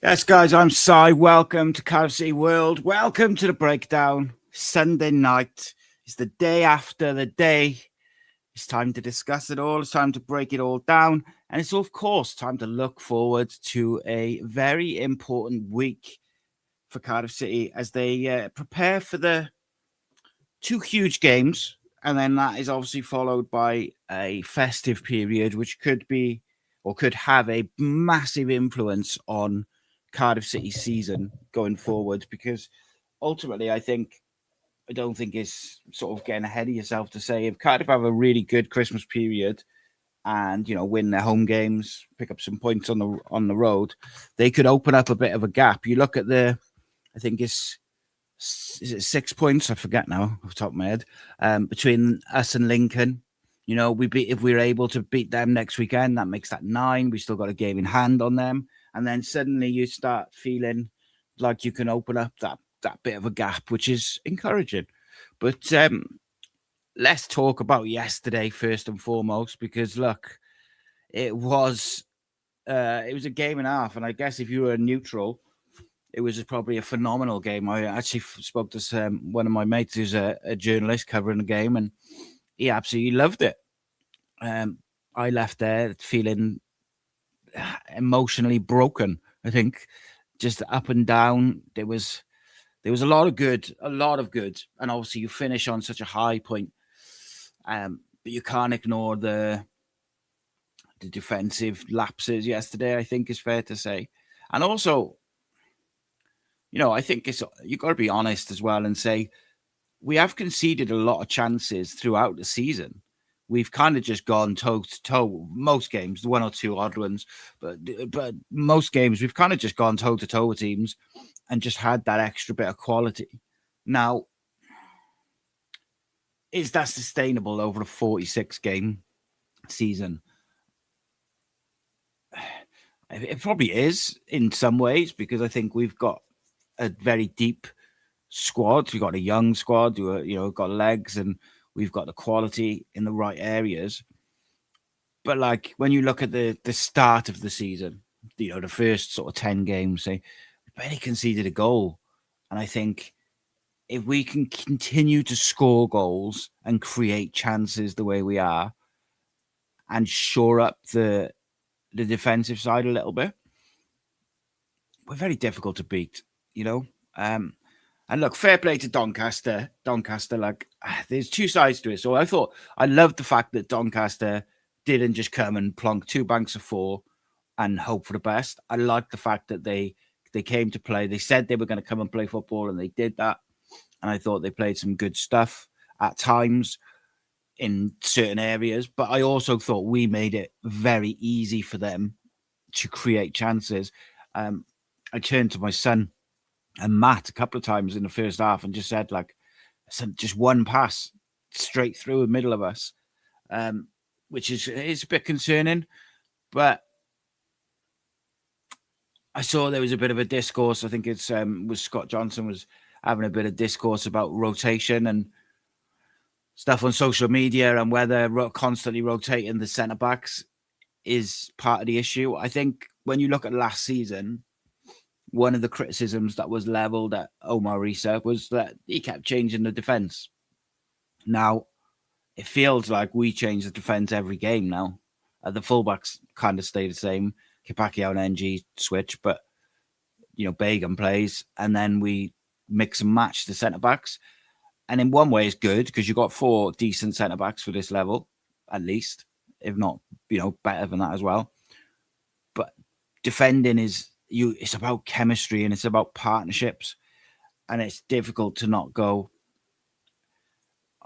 Yes, guys, I'm Si. Welcome to Cardiff City World. Welcome to the breakdown. Sunday night is the day after the day. It's time to discuss it all. It's time to break it all down. And it's, of course, time to look forward to a very important week for Cardiff City as they prepare for the two huge games. And then that is obviously followed by a festive period, which could be or could have a massive influence on Cardiff City season going forward, because ultimately I don't think it's sort of getting ahead of yourself to say if Cardiff have a really good Christmas period and win their home games, pick up some points on the road, they could open up a bit of a gap. You look at I think is it 6 points? I forget now off the top of my head. Between us and Lincoln, if we're able to beat them next weekend, that makes that 9. We still got a game in hand on them. And then suddenly you start feeling like you can open up that bit of a gap, which is encouraging. But let's talk about yesterday first and foremost, because look, it was a game and a half, and I guess if you were neutral, it was probably a phenomenal game. I actually spoke to one of my mates who's a journalist covering the game, and he absolutely loved it. I left there feeling emotionally broken. I think just up and down. There was a lot of good, and obviously you finish on such a high point. But you can't ignore the defensive lapses yesterday, I think is fair to say. And also, I think you've got to be honest as well and say we have conceded a lot of chances throughout the season. We've kind of just gone toe to toe. Most games, one or two odd ones, but most games we've kind of just gone toe to toe with teams and just had that extra bit of quality. Now, is that sustainable over a 46 game season? It probably is in some ways, because I think we've got a very deep squad. We've got a young squad who got legs, and we've got the quality in the right areas. But like when you look at the start of the season, the first sort of 10 games, we barely conceded a goal. And I think if we can continue to score goals and create chances the way we are and shore up the defensive side a little bit, we're very difficult to beat, And look, fair play to Doncaster. Doncaster, there's two sides to it. So I loved the fact that Doncaster didn't just come and plonk 2 banks of 4 and hope for the best. I liked the fact that they came to play. They said they were going to come and play football, and they did that. And I thought they played some good stuff at times in certain areas. But I also thought we made it very easy for them to create chances. I turned to my son and Matt a couple of times in the first half and just said, just one pass straight through the middle of us, which is a bit concerning. But I saw there was a bit of a discourse. I think it's was Scott Johnson was having a bit of discourse about rotation and stuff on social media, and whether constantly rotating the centre backs is part of the issue. I think when you look at last season, one of the criticisms that was leveled at Omar Issa was that he kept changing the defense. Now, it feels like we change the defense every game now. The fullbacks kind of stay the same. Kipakio and NG switch, but, Begum plays, and then we mix and match the centre-backs. And in one way, it's good because you've got 4 decent centre-backs for this level, at least, if not, better than that as well. But defending it's about chemistry and it's about partnerships, and it's difficult to not go.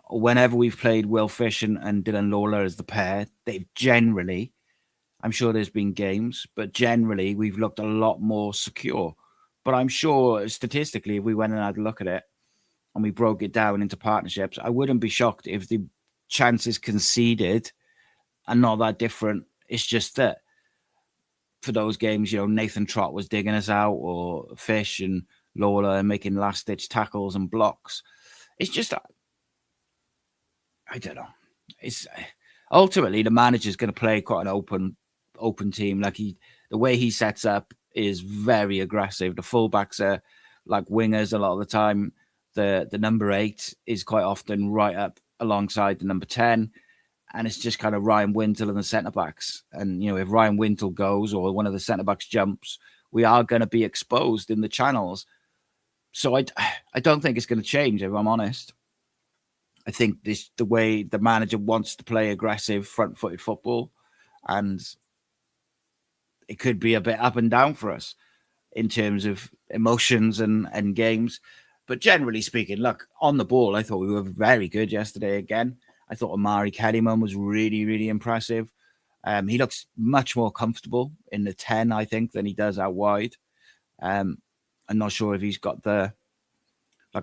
Whenever we've played Will Fish and Dylan Lawler as the pair, they've generally, I'm sure there's been games, but generally we've looked a lot more secure. But I'm sure statistically, if we went and had a look at it and we broke it down into partnerships, I wouldn't be shocked if the chances conceded are not that different. It's just that for those games, Nathan Trott was digging us out, or Fish and Lawler making last-ditch tackles and blocks. It's just, I don't know. It's ultimately the manager's going to play quite an open team. The way he sets up, is very aggressive. The fullbacks are like wingers a lot of the time. The number 8 is quite often right up alongside the number 10. And it's just kind of Ryan Wintle and the centre backs. And, if Ryan Wintle goes or one of the centre backs jumps, we are going to be exposed in the channels. So I don't think it's going to change, if I'm honest. I think the way the manager wants to play aggressive, front-footed football, and it could be a bit up and down for us in terms of emotions and games. But generally speaking, look, on the ball, I thought we were very good yesterday again. I thought Amari Kellyman was really, really impressive. He looks much more comfortable in the 10, I think, than he does out wide. I'm not sure if he's got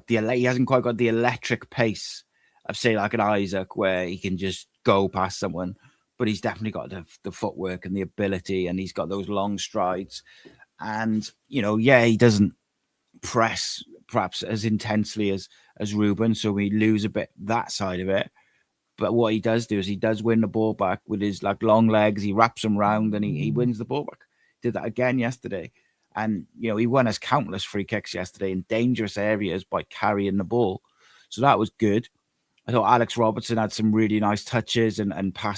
he hasn't quite got the electric pace of, say, like an Isaac, where he can just go past someone. But he's definitely got the footwork and the ability, and he's got those long strides. And, he doesn't press perhaps as intensely as Ruben, so we lose a bit that side of it. But what he does do is he does win the ball back with his long legs. He wraps them round and he wins the ball back. Did that again yesterday. And, he won us countless free kicks yesterday in dangerous areas by carrying the ball. So that was good. I thought Alex Robertson had some really nice touches and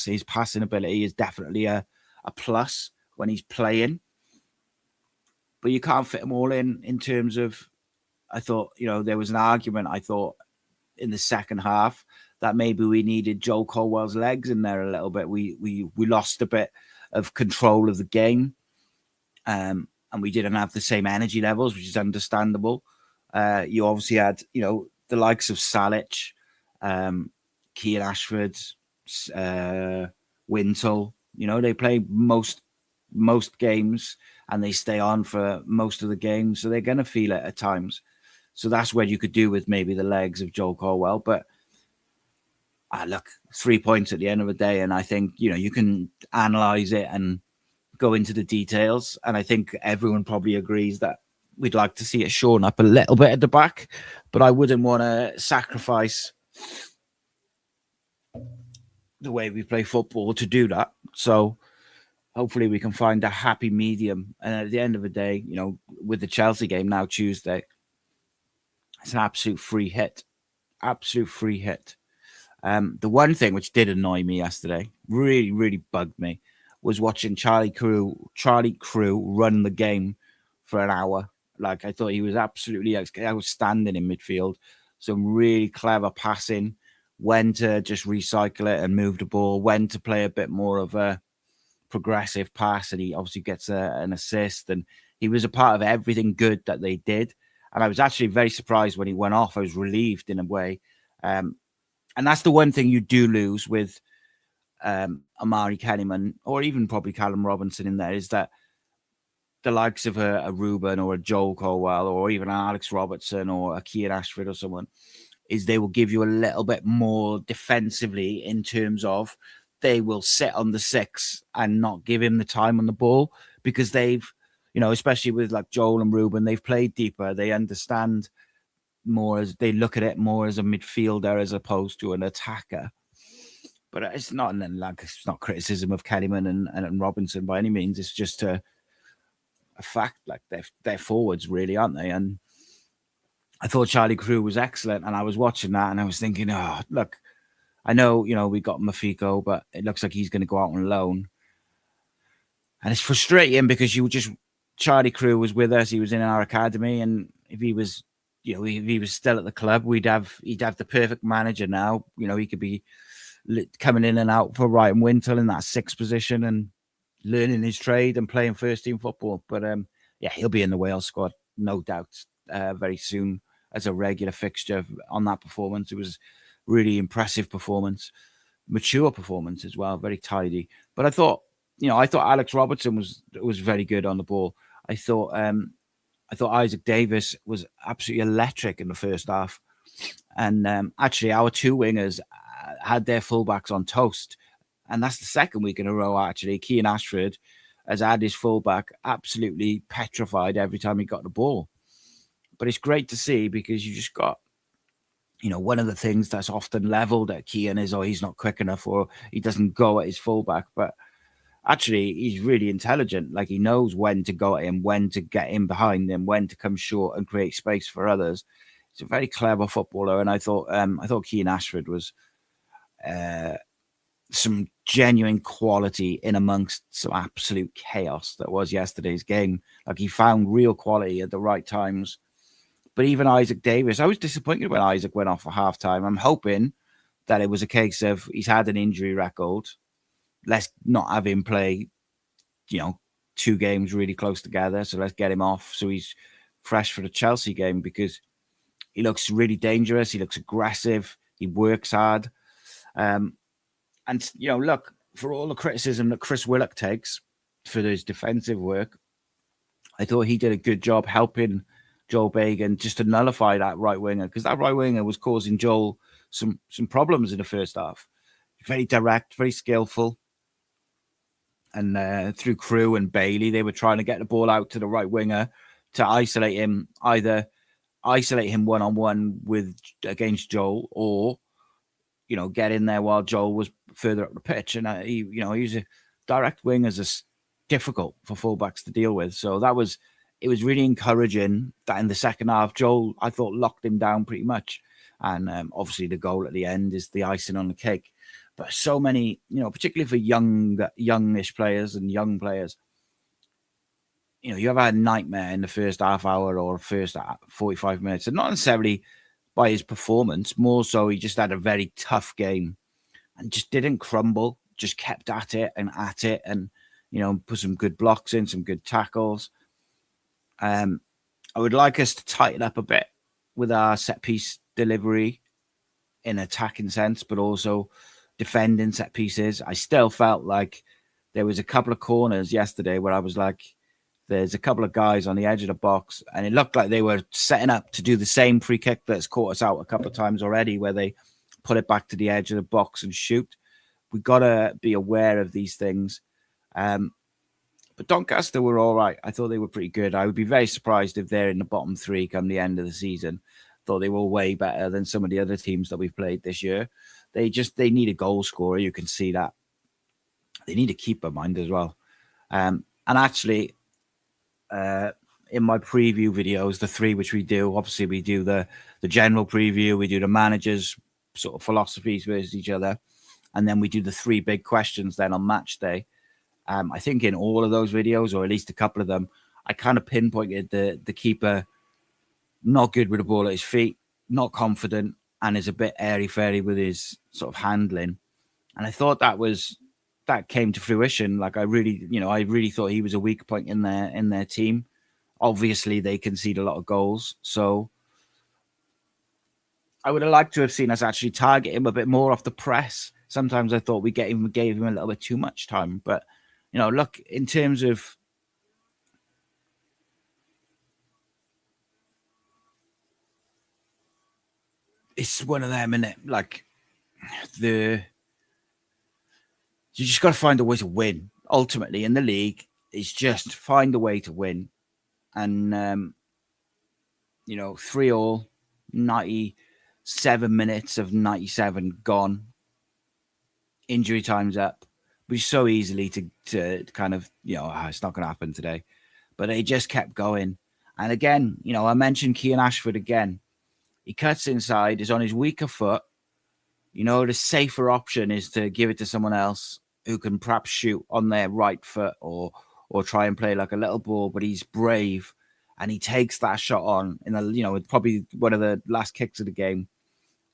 his passing ability is definitely a plus when he's playing. But you can't fit them all in terms of, I thought, there was an argument, I thought, in the second half that maybe we needed Joel Colwell's legs in there a little bit. We lost a bit of control of the game, and we didn't have the same energy levels, which is understandable. You obviously had, the likes of Salic, Kean Ashford, Wintle. They play most games and they stay on for most of the games, so they're going to feel it at times. So that's where you could do with maybe the legs of Joel Colwell. But look, 3 points at the end of the day, and I think you can analyze it and go into the details. And I think everyone probably agrees that we'd like to see it shorn up a little bit at the back, but I wouldn't want to sacrifice the way we play football to do that. So hopefully we can find a happy medium. And at the end of the day, with the Chelsea game now Tuesday, it's an absolute free hit. Absolute free hit. The one thing which did annoy me yesterday, really, really bugged me, was watching Charlie Crew run the game for an hour. Like, I thought he was absolutely outstanding in midfield. Some really clever passing, when to just recycle it and move the ball, when to play a bit more of a progressive pass, and he obviously gets an assist, and he was a part of everything good that they did. And I was actually very surprised when he went off. I was relieved in a way. And that's the one thing you do lose with Amari Kellyman, or even probably Callum Robinson in there, is that the likes of a Ruben or a Joel Colwell or even an Alex Robertson or a Kean Ashford or someone, is they will give you a little bit more defensively in terms of they will sit on the 6 and not give him the time on the ball, because they've, especially with like Joel and Ruben, they've played deeper. They understand more, as they look at it more as a midfielder as opposed to an attacker. But it's not criticism of Kellyman and Robinson by any means. It's just a fact. Like, they're forwards, really, aren't they? And I thought Charlie Crew was excellent, and I was watching that and I was thinking, oh, look, I know, we got Mafiko, but it looks like he's going to go out on loan. And it's frustrating because Charlie Crew was with us. He was in our academy, and if he was, if he was still at the club, he'd have the perfect manager now. He could be coming in and out for Ryan Wintle in that 6th position and learning his trade and playing first team football. But he'll be in the Wales squad, no doubt, very soon as a regular fixture on that performance. It was really impressive performance, mature performance as well, very tidy. But I thought Alex Robertson was very good on the ball. I thought Isaac Davis was absolutely electric in the first half. And actually, our 2 wingers had their fullbacks on toast. And that's the second week in a row, actually. Kean Ashford has had his fullback absolutely petrified every time he got the ball. But it's great to see, because you just got, one of the things that's often leveled at Kean is, he's not quick enough, or he doesn't go at his fullback. But actually, he's really intelligent. Like, he knows when to go at him, when to get in behind him, when to come short and create space for others. He's a very clever footballer, and I thought Keane Ashford was some genuine quality in amongst some absolute chaos that was yesterday's game. Like, he found real quality at the right times. But even Isaac Davis, I was disappointed when Isaac went off for halftime. I'm hoping that it was a case of he's had an injury record. Let's not have him play, 2 games really close together. So let's get him off so he's fresh for the Chelsea game, because he looks really dangerous. He looks aggressive. He works hard. And, look, for all the criticism that Chris Willock takes for his defensive work, I thought he did a good job helping Joel Bagan just to nullify that right winger, because that right winger was causing Joel some problems in the first half. Very direct, very skillful. And through Crew and Bailey, they were trying to get the ball out to the right winger to isolate him, either isolate him one-on-one against Joel, or get in there while Joel was further up the pitch. And he's a direct wingers are difficult for fullbacks to deal with. So it was really encouraging that in the second half, Joel, I thought, locked him down pretty much. And obviously the goal at the end is the icing on the cake. But so many, particularly for youngish players and young players, you ever had a nightmare in the first half hour or first 45 minutes, and not necessarily by his performance, more so he just had a very tough game and just didn't crumble, just kept at it, and, put some good blocks in, some good tackles. I would like us to tighten up a bit with our set piece delivery in attacking sense, but also defending set pieces. I still felt like there was a couple of corners yesterday where I was like, there's a couple of guys on the edge of the box, and it looked like they were setting up to do the same free kick that's caught us out a couple of times already, where they put it back to the edge of the box and shoot. We've got to be aware of these things. But Doncaster were all right. I thought they were pretty good. I would be very surprised if they're in the bottom 3 come the end of the season. Thought they were way better than some of the other teams that we've played this year. They need a goal scorer. You can see that. They need a keeper, mind, as well. And actually, in my preview videos, the 3 which we do, obviously we do the general preview, we do the managers' sort of philosophies versus each other, and then we do the 3 big questions then on match day. I think in all of those videos, or at least a couple of them, I kind of pinpointed the keeper not good with the ball at his feet, not confident, and is a bit airy-fairy with his sort of handling. And I thought that came to fruition. Like, I really thought he was a weak point in their team. Obviously, they concede a lot of goals, so I would have liked to have seen us actually target him a bit more off the press. Sometimes I thought we gave him a little bit too much time. But, look, in terms of it's one of them, innit? Like, you just got to find a way to win. Ultimately, in the league, it's just find a way to win. And, 3-3, 97 minutes of 97 gone. Injury time's up. We so easily to kind of, it's not going to happen today. But they just kept going. And again, I mentioned Keane Ashford again. He cuts inside, is on his weaker foot. The safer option is to give it to someone else who can perhaps shoot on their right foot or try and play like a little ball, but he's brave and he takes that shot on in probably one of the last kicks of the game,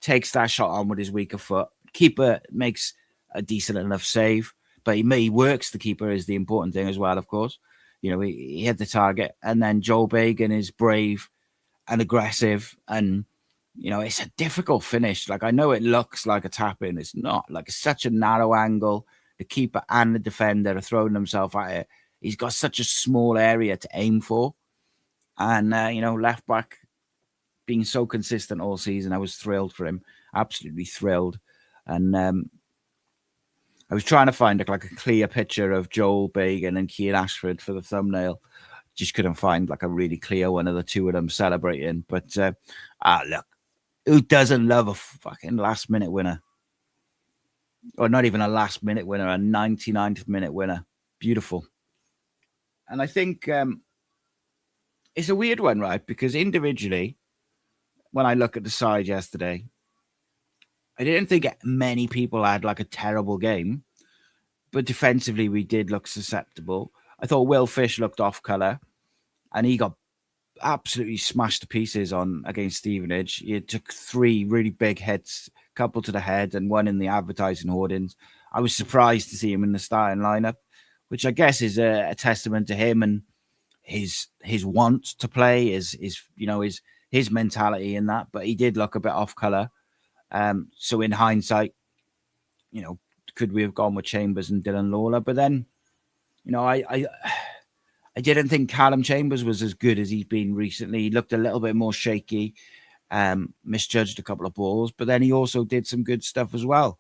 takes that shot on with his weaker foot. Keeper makes a decent enough save, but he works the keeper is the important thing as well, of course. He hit the target, and then Joel Bagan is brave and aggressive, and it's a difficult finish. Like, I know it looks like a tap-in. It's not. Like, it's such a narrow angle. The keeper and the defender are throwing themselves at it. He's got such a small area to aim for. And, left back being so consistent all season, I was thrilled for him. Absolutely thrilled. And I was trying to find a clear picture of Joel Bagan and Keane Ashford for the thumbnail. Just couldn't find a really clear one of the two of them celebrating. But, look. Who doesn't love a fucking last-minute winner? Or not even a last-minute winner, a 99th minute winner. beautiful. And I think it's a weird one, right? Because individually, when I look at the side yesterday, I didn't think many people had like a terrible game, but defensively we did look susceptible. I thought Will Fish looked off colour, and he got absolutely smashed to pieces on against Stevenage. He took 3 really big hits, a couple to the head and one in the advertising hoardings. I was surprised to see him in the starting lineup, which I guess is a testament to him and his want to play, his mentality in that. But he did look a bit off colour. So in hindsight, could we have gone with Chambers and Dylan Lawler? But then, I didn't think Callum Chambers was as good as he's been recently. He looked a little bit more shaky, misjudged a couple of balls, but then he also did some good stuff as well.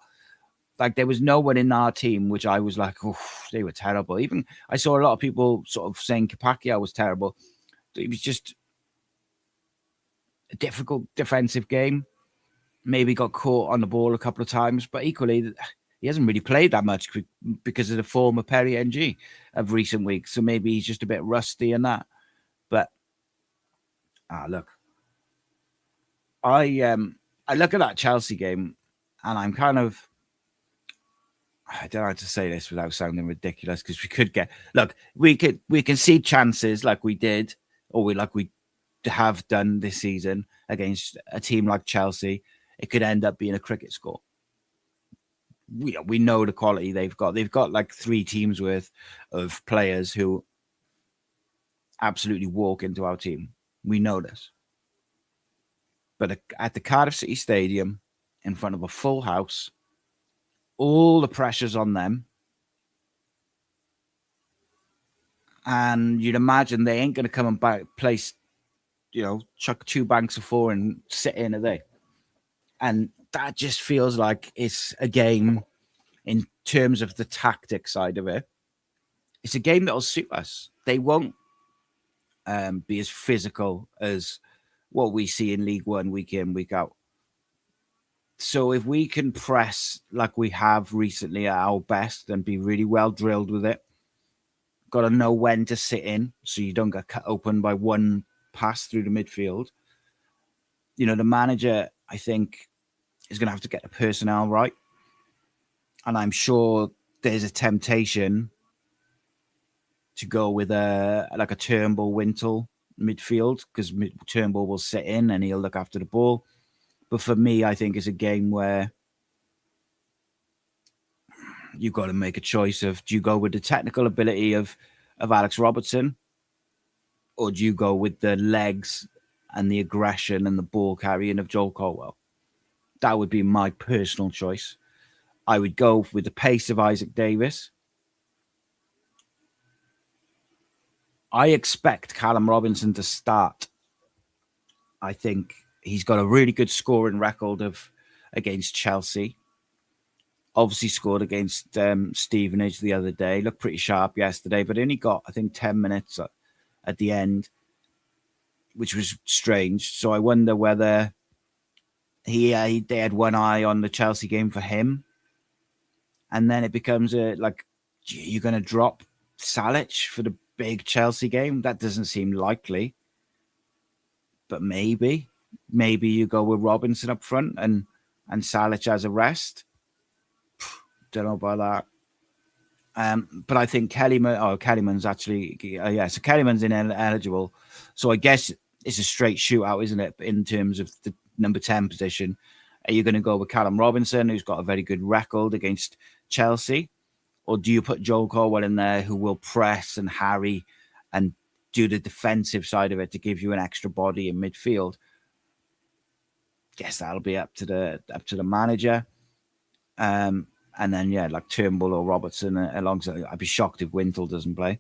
Like, there was no one in our team which I was like, oh, they were terrible. Even I saw a lot of people sort of saying Kapakia was terrible. It was just a difficult defensive game. Maybe got caught on the ball a couple of times, but equally, he hasn't really played that much because of the form of Perry NG of recent weeks. So maybe he's just a bit rusty in that. But look, I look at that Chelsea game and I'm kind of, I don't know how to say this without sounding ridiculous, because we can see chances like we did, or we have done this season against a team like Chelsea. It could end up being a cricket score. We know the quality they've got. They've got like 3 teams worth of players who absolutely walk into our team. We know this. But at the Cardiff City Stadium, in front of a full house, all the pressure's on them. And you'd imagine they ain't going to come and place, chuck 2 banks of 4 and sit in, are they? And that just feels like it's a game in terms of the tactic side of it. It's a game that'll suit us. They won't be as physical as what we see in League One week in, week out. So if we can press like we have recently at our best and be really well drilled with it, got to know when to sit in so you don't get cut open by one pass through the midfield. The manager, I think, is going to have to get the personnel right. And I'm sure there's a temptation to go with a Turnbull Wintle midfield, because Turnbull will sit in and he'll look after the ball. But for me, I think it's a game where you've got to make a choice of, do you go with the technical ability of Alex Robertson, or do you go with the legs and the aggression and the ball carrying of Joel Colwell? That would be my personal choice. I would go with the pace of Isaac Davis. I expect Callum Robinson to start. I think he's got a really good scoring record against Chelsea. Obviously scored against Stevenage the other day. Looked pretty sharp yesterday, but only got, I think, 10 minutes at the end, which was strange. So I wonder whether they had one eye on the Chelsea game for him. And then it becomes you're going to drop Salic for the big Chelsea game? That doesn't seem likely. But maybe you go with Robinson up front and Salic as a rest. Don't know about that. But I think Kellyman's actually, so Kellyman's ineligible. So I guess it's a straight shootout, isn't it? In terms of the number 10 position. Are you going to go with Callum Robinson, who's got a very good record against Chelsea? Or do you put Joel Colwell in there, who will press and harry and do the defensive side of it to give you an extra body in midfield? Guess that'll be up to the manager. And then, like Turnbull or Robertson alongside. I'd be shocked if Wintle doesn't play.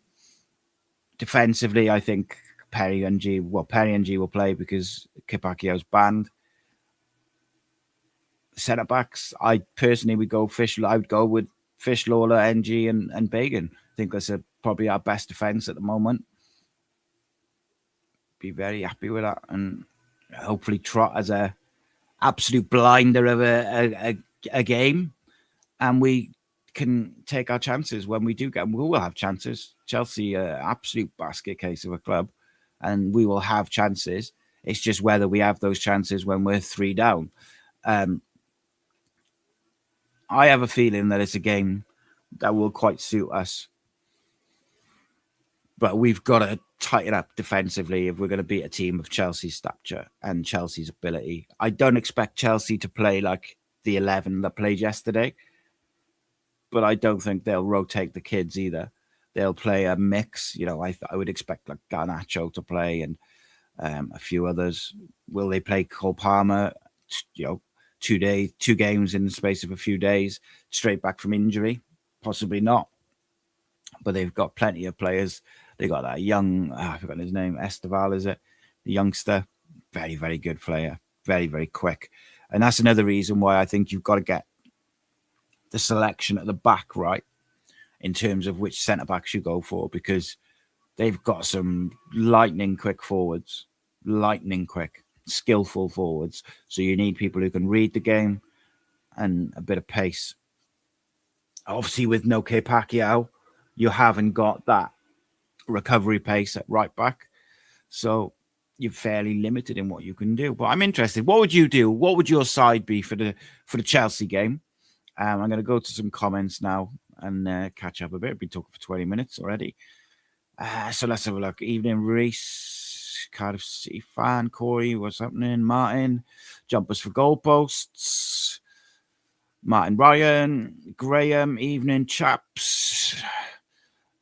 Defensively, I think Perry NG will play because Kipakio's banned. Centre backs, I personally would go Fish. I would go with Fish, Lawler, NG, and Bagan. I think that's probably our best defence at the moment. Be very happy with that, and hopefully Trot as a absolute blinder of a game, and we can take our chances when we do get them. We will have chances. Chelsea, absolute basket case of a club, and we will have chances. It's just whether we have those chances when we're 3 down. I have a feeling that it's a game that will quite suit us. But we've got to tighten up defensively if we're going to beat a team of Chelsea's stature and Chelsea's ability. I don't expect Chelsea to play like the 11 that played yesterday, but I don't think they'll rotate the kids either. They'll play a mix. I would expect like Garnacho to play and a few others. Will they play Cole Palmer? 2 games in the space of a few days, straight back from injury? Possibly not. But they've got plenty of players. They got that young, I forgot his name, Esteval, is it? The youngster. Very, very good player. Very, very quick. And that's another reason why I think you've got to get the selection at the back right in terms of which centre-backs you go for, because they've got some lightning quick forwards. Lightning quick. Skillful forwards. So you need people who can read the game and a bit of pace. Obviously, with no Pacquiao, you haven't got that recovery pace at right back. So you're fairly limited in what you can do. But I'm interested. What would you do? What would your side be for the Chelsea game? I'm going to go to some comments now and catch up a bit. We've been talking for 20 minutes already. So let's have a look. Evening, Reese, Cardiff City fan, Corey, what's happening? Martin, jumpers for goalposts. Martin Ryan, Graham, evening, chaps.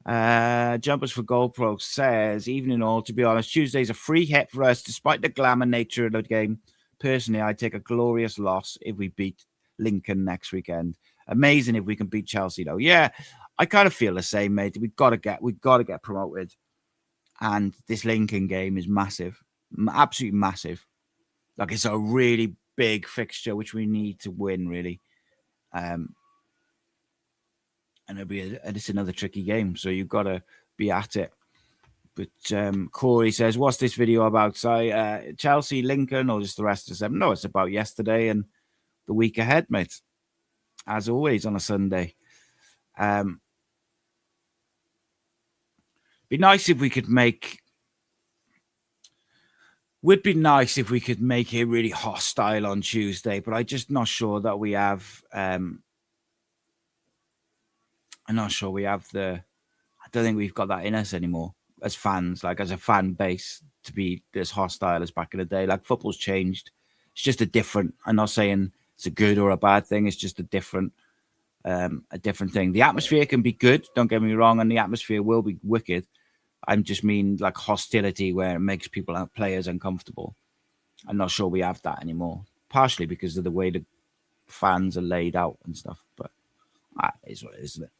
Jumpers for GoPro says, evening all, to be honest, Tuesday's a free hit for us, despite the glamour nature of the game. Personally, I'd take a glorious loss if we beat Lincoln next weekend. Amazing if we can beat Chelsea, though. Yeah, I kind of feel the same, mate. We've got to get promoted. And this Lincoln game is massive. Absolutely massive. Like, it's a really big fixture, which we need to win, really. And it's another tricky game, so you've got to be at it. But Corey says, what's this video about? Chelsea, Lincoln, or just the rest of them? No, it's about yesterday and the week ahead, mate. As always on a Sunday. Be nice if we could make... Would be nice if we could make it really hostile on Tuesday, but I'm just not sure that we have... I'm not sure we have I don't think we've got that in us anymore as fans, like as a fan base, to be as hostile as back in the day. Like, football's changed. It's just I'm not saying it's a good or a bad thing. It's just a different thing. The atmosphere can be good, don't get me wrong, and the atmosphere will be wicked. I just mean like hostility where it makes players uncomfortable. I'm not sure we have that anymore, partially because of the way the fans are laid out and stuff, but it is what it is, isn't it?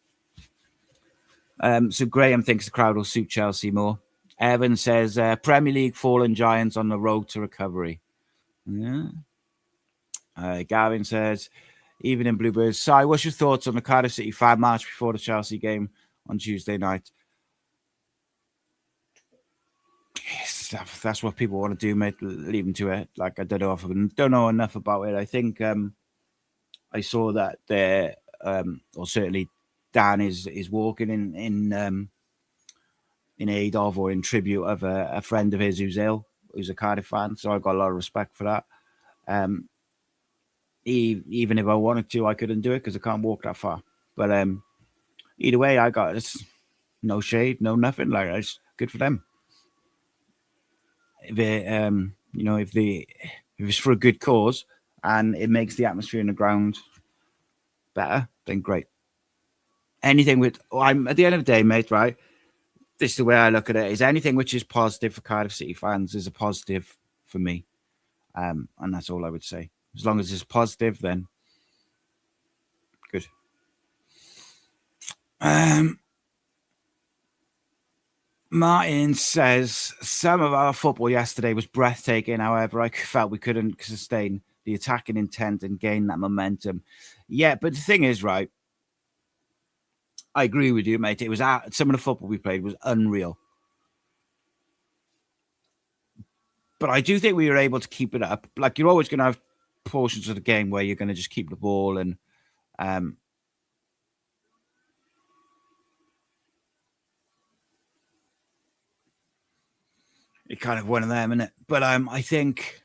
So Graham thinks the crowd will suit Chelsea more. Evan says, Premier League fallen giants on the road to recovery. Yeah. Gavin says, even in Bluebirds. Si, what's your thoughts on the Cardiff City fan march before the Chelsea game on Tuesday night? Yes, that's what people want to do, mate. Leave them to it. Like, I don't know enough about it. I think I saw that there, or certainly Dan is walking in aid of or in tribute of a friend of his who's ill, who's a Cardiff fan. So I've got a lot of respect for that. Even if I wanted to, I couldn't do it because I can't walk that far. But either way, I got it's no shade, no nothing. Like, it's good for them. If it's for a good cause and it makes the atmosphere in the ground better, then great. Anything I'm at the end of the day, mate, right? This is the way I look at it, is anything which is positive for Cardiff City fans is a positive for me. And that's all I would say. As long as it's positive, then good. Martin says, some of our football yesterday was breathtaking. However, I felt we couldn't sustain the attacking intent and gain that momentum. Yeah, but the thing is, right, I agree with you, mate. It was some of the football we played was unreal. But I do think we were able to keep it up. Like, you're always going to have portions of the game where you're going to just keep the ball and kind of one of them, isn't it? But I think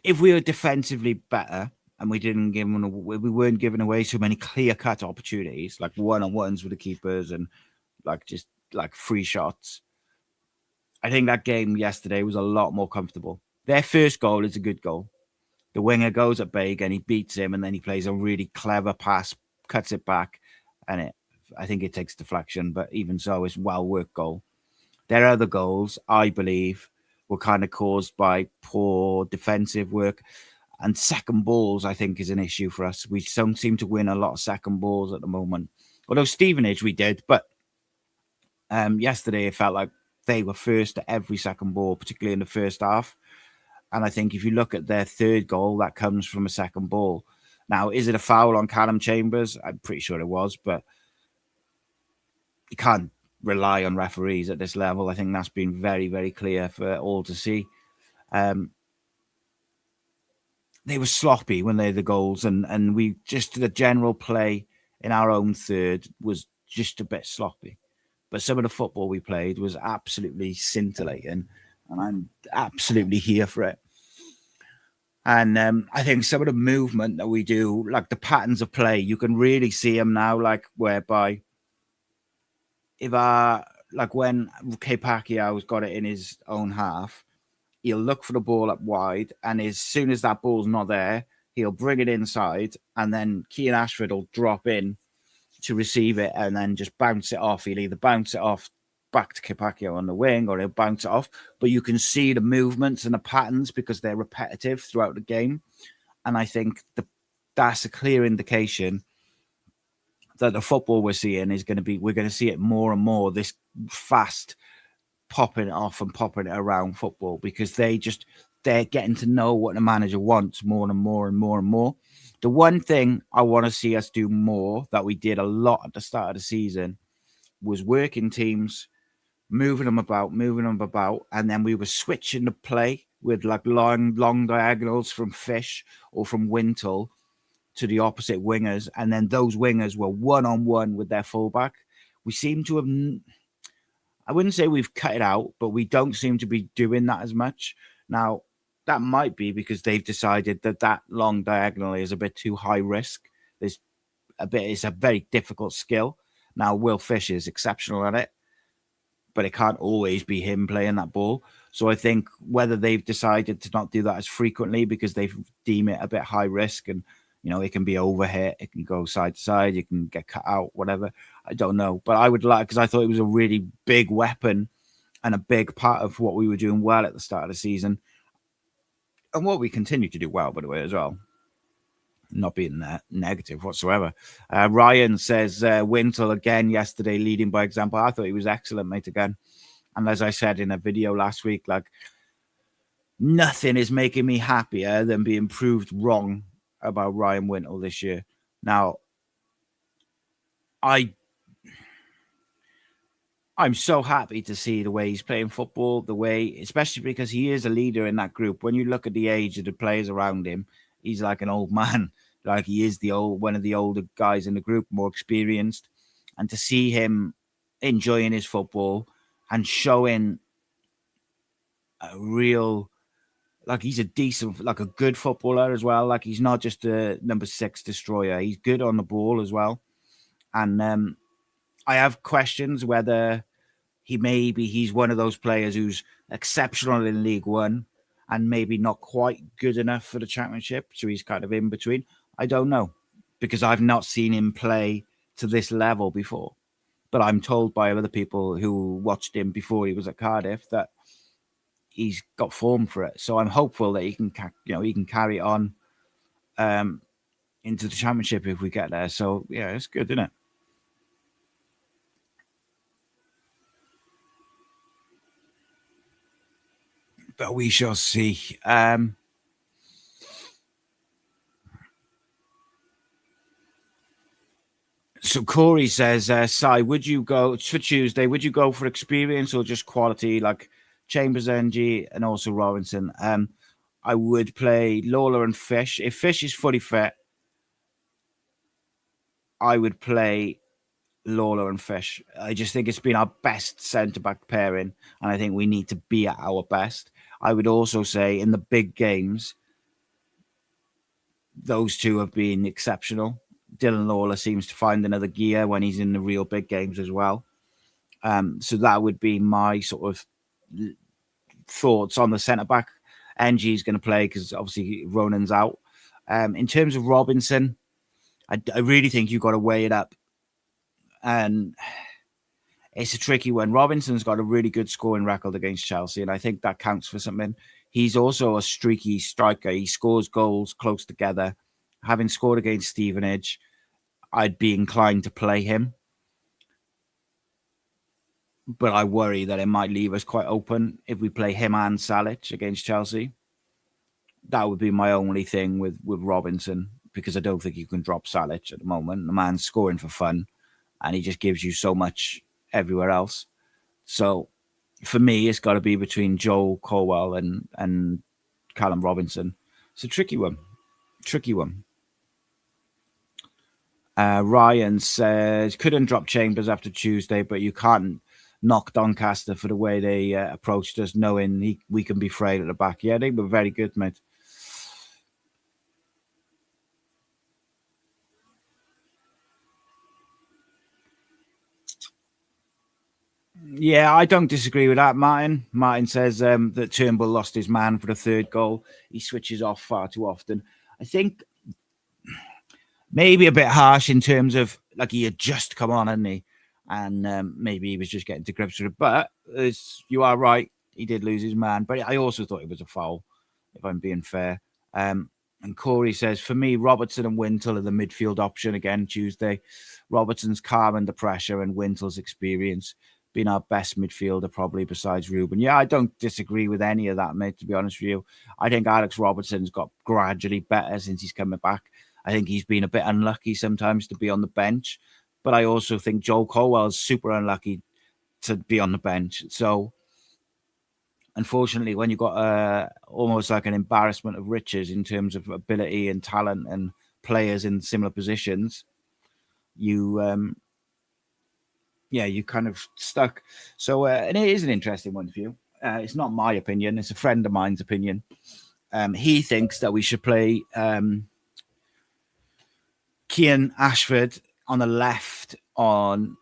if we were defensively better and we weren't giving away so many clear-cut opportunities, like one-on-ones with the keepers and just free shots, I think that game yesterday was a lot more comfortable. Their first goal is a good goal. The winger goes at Big and he beats him, and then he plays a really clever pass, cuts it back, and I think it takes deflection, but even so, it's well-worked goal. Their other goals, I believe, were kind of caused by poor defensive work. And second balls, I think, is an issue for us. We don't seem to win a lot of second balls at the moment. Although Stevenage we did, but yesterday it felt like they were first to every second ball, particularly in the first half. And I think if you look at their third goal, that comes from a second ball. Now, is it a foul on Callum Chambers? I'm pretty sure it was, but you can't rely on referees at this level. I think that's been very, very clear for all to see. They were sloppy when they had the goals, and we just the general play in our own third was just a bit sloppy. But some of the football we played was absolutely scintillating, and I'm absolutely here for it. And I think some of the movement that we do, like the patterns of play, you can really see them now, like whereby if when Pacquiao's got it in his own half, he'll look for the ball up wide, and as soon as that ball's not there, he'll bring it inside, and then Keane Ashford will drop in to receive it and then just bounce it off. He'll either bounce it off back to Pacquiao on the wing, or he'll bounce it off. But you can see the movements and the patterns because they're repetitive throughout the game. And I think that's a clear indication that the football we're seeing is going to be, we're going to see it more and more, this fast popping it off and popping it around football, because they're getting to know what the manager wants more and more and more and more. The one thing I want to see us do more that we did a lot at the start of the season was working teams, moving them about, and then we were switching the play with like long diagonals from Fish or from Wintle to the opposite wingers, and then those wingers were one-on-one with their fullback. We seem to have, I wouldn't say we've cut it out, but we don't seem to be doing that as much. Now, that might be because they've decided that long diagonal is a bit too high risk. It's a very difficult skill. Now, Will Fish is exceptional at it, but it can't always be him playing that ball. So I think whether they've decided to not do that as frequently because they deem it a bit high risk, and it can be overhit, it can go side to side, you can get cut out, whatever. I don't know. But I would like, because I thought it was a really big weapon and a big part of what we were doing well at the start of the season. And what we continue to do well, by the way, as well. Not being negative whatsoever. Ryan says, Wintle again yesterday, leading by example. I thought he was excellent, mate, again. And as I said in a video last week, like, nothing is making me happier than being proved wrong about Ryan Wintle this year. Now, I'm so happy to see the way he's playing football, especially because he is a leader in that group. When you look at the age of the players around him, he's like an old man. Like, he is one of the older guys in the group, more experienced. And to see him enjoying his football and showing a real, like, he's a decent, like a good footballer as well. Like, he's not just a number 6 destroyer. He's good on the ball as well. And I have questions whether he's one of those players who's exceptional in League One and maybe not quite good enough for the Championship. So he's kind of in between. I don't know, because I've not seen him play to this level before. But I'm told by other people who watched him before he was at Cardiff that he's got form for it. So I'm hopeful that he can carry on into the Championship if we get there. So yeah, it's good, isn't it? But we shall see. So Corey says, Si, would you go for Tuesday? Would you go for experience or just quality, like Chambers, NG, and also Robinson? I would play Lawler and Fish. If Fish is fully fit, I would play Lawler and Fish. I just think it's been our best centre-back pairing, and I think we need to be at our best. I would also say in the big games, those two have been exceptional. Dylan Lawler seems to find another gear when he's in the real big games as well. So that would be my sort of thoughts on the centre-back. NG is going to play because obviously Ronan's out. In terms of Robinson, I really think you've got to weigh it up. And it's a tricky one. Robinson's got a really good scoring record against Chelsea, and I think that counts for something. He's also a streaky striker. He scores goals close together. Having scored against Stevenage, I'd be inclined to play him. But I worry that it might leave us quite open if we play him and Salic against Chelsea. That would be my only thing with Robinson, because I don't think you can drop Salic at the moment. The man's scoring for fun, and he just gives you so much everywhere else. So for me, it's got to be between Joe Colwell and Callum Robinson. It's a tricky one. Ryan says, couldn't drop Chambers after Tuesday, but you can't knock Doncaster for the way they approached us, knowing we can be frail at the back. Yeah, they were very good, mate. Yeah, I don't disagree with that, Martin. Martin says that Turnbull lost his man for the third goal. He switches off far too often. I think maybe a bit harsh in terms of, like, he had just come on, hadn't he? And maybe he was just getting to grips with it. But you are right, he did lose his man. But I also thought it was a foul, if I'm being fair. And Corey says, for me, Robertson and Wintle are the midfield option again Tuesday. Robertson's calm under pressure and Wintle's experience, been our best midfielder probably besides Ruben. Yeah, I don't disagree with any of that, mate, to be honest with you. I think Alex Robertson's got gradually better since he's coming back. I think he's been a bit unlucky sometimes to be on the bench, but I also think Joe Colwell's super unlucky to be on the bench. So unfortunately, when you've got almost like an embarrassment of riches in terms of ability and talent and players in similar positions, you kind of stuck. So and it is an interesting one for you. It's not my opinion. It's a friend of mine's opinion. He thinks that we should play Cian Ashford on the left on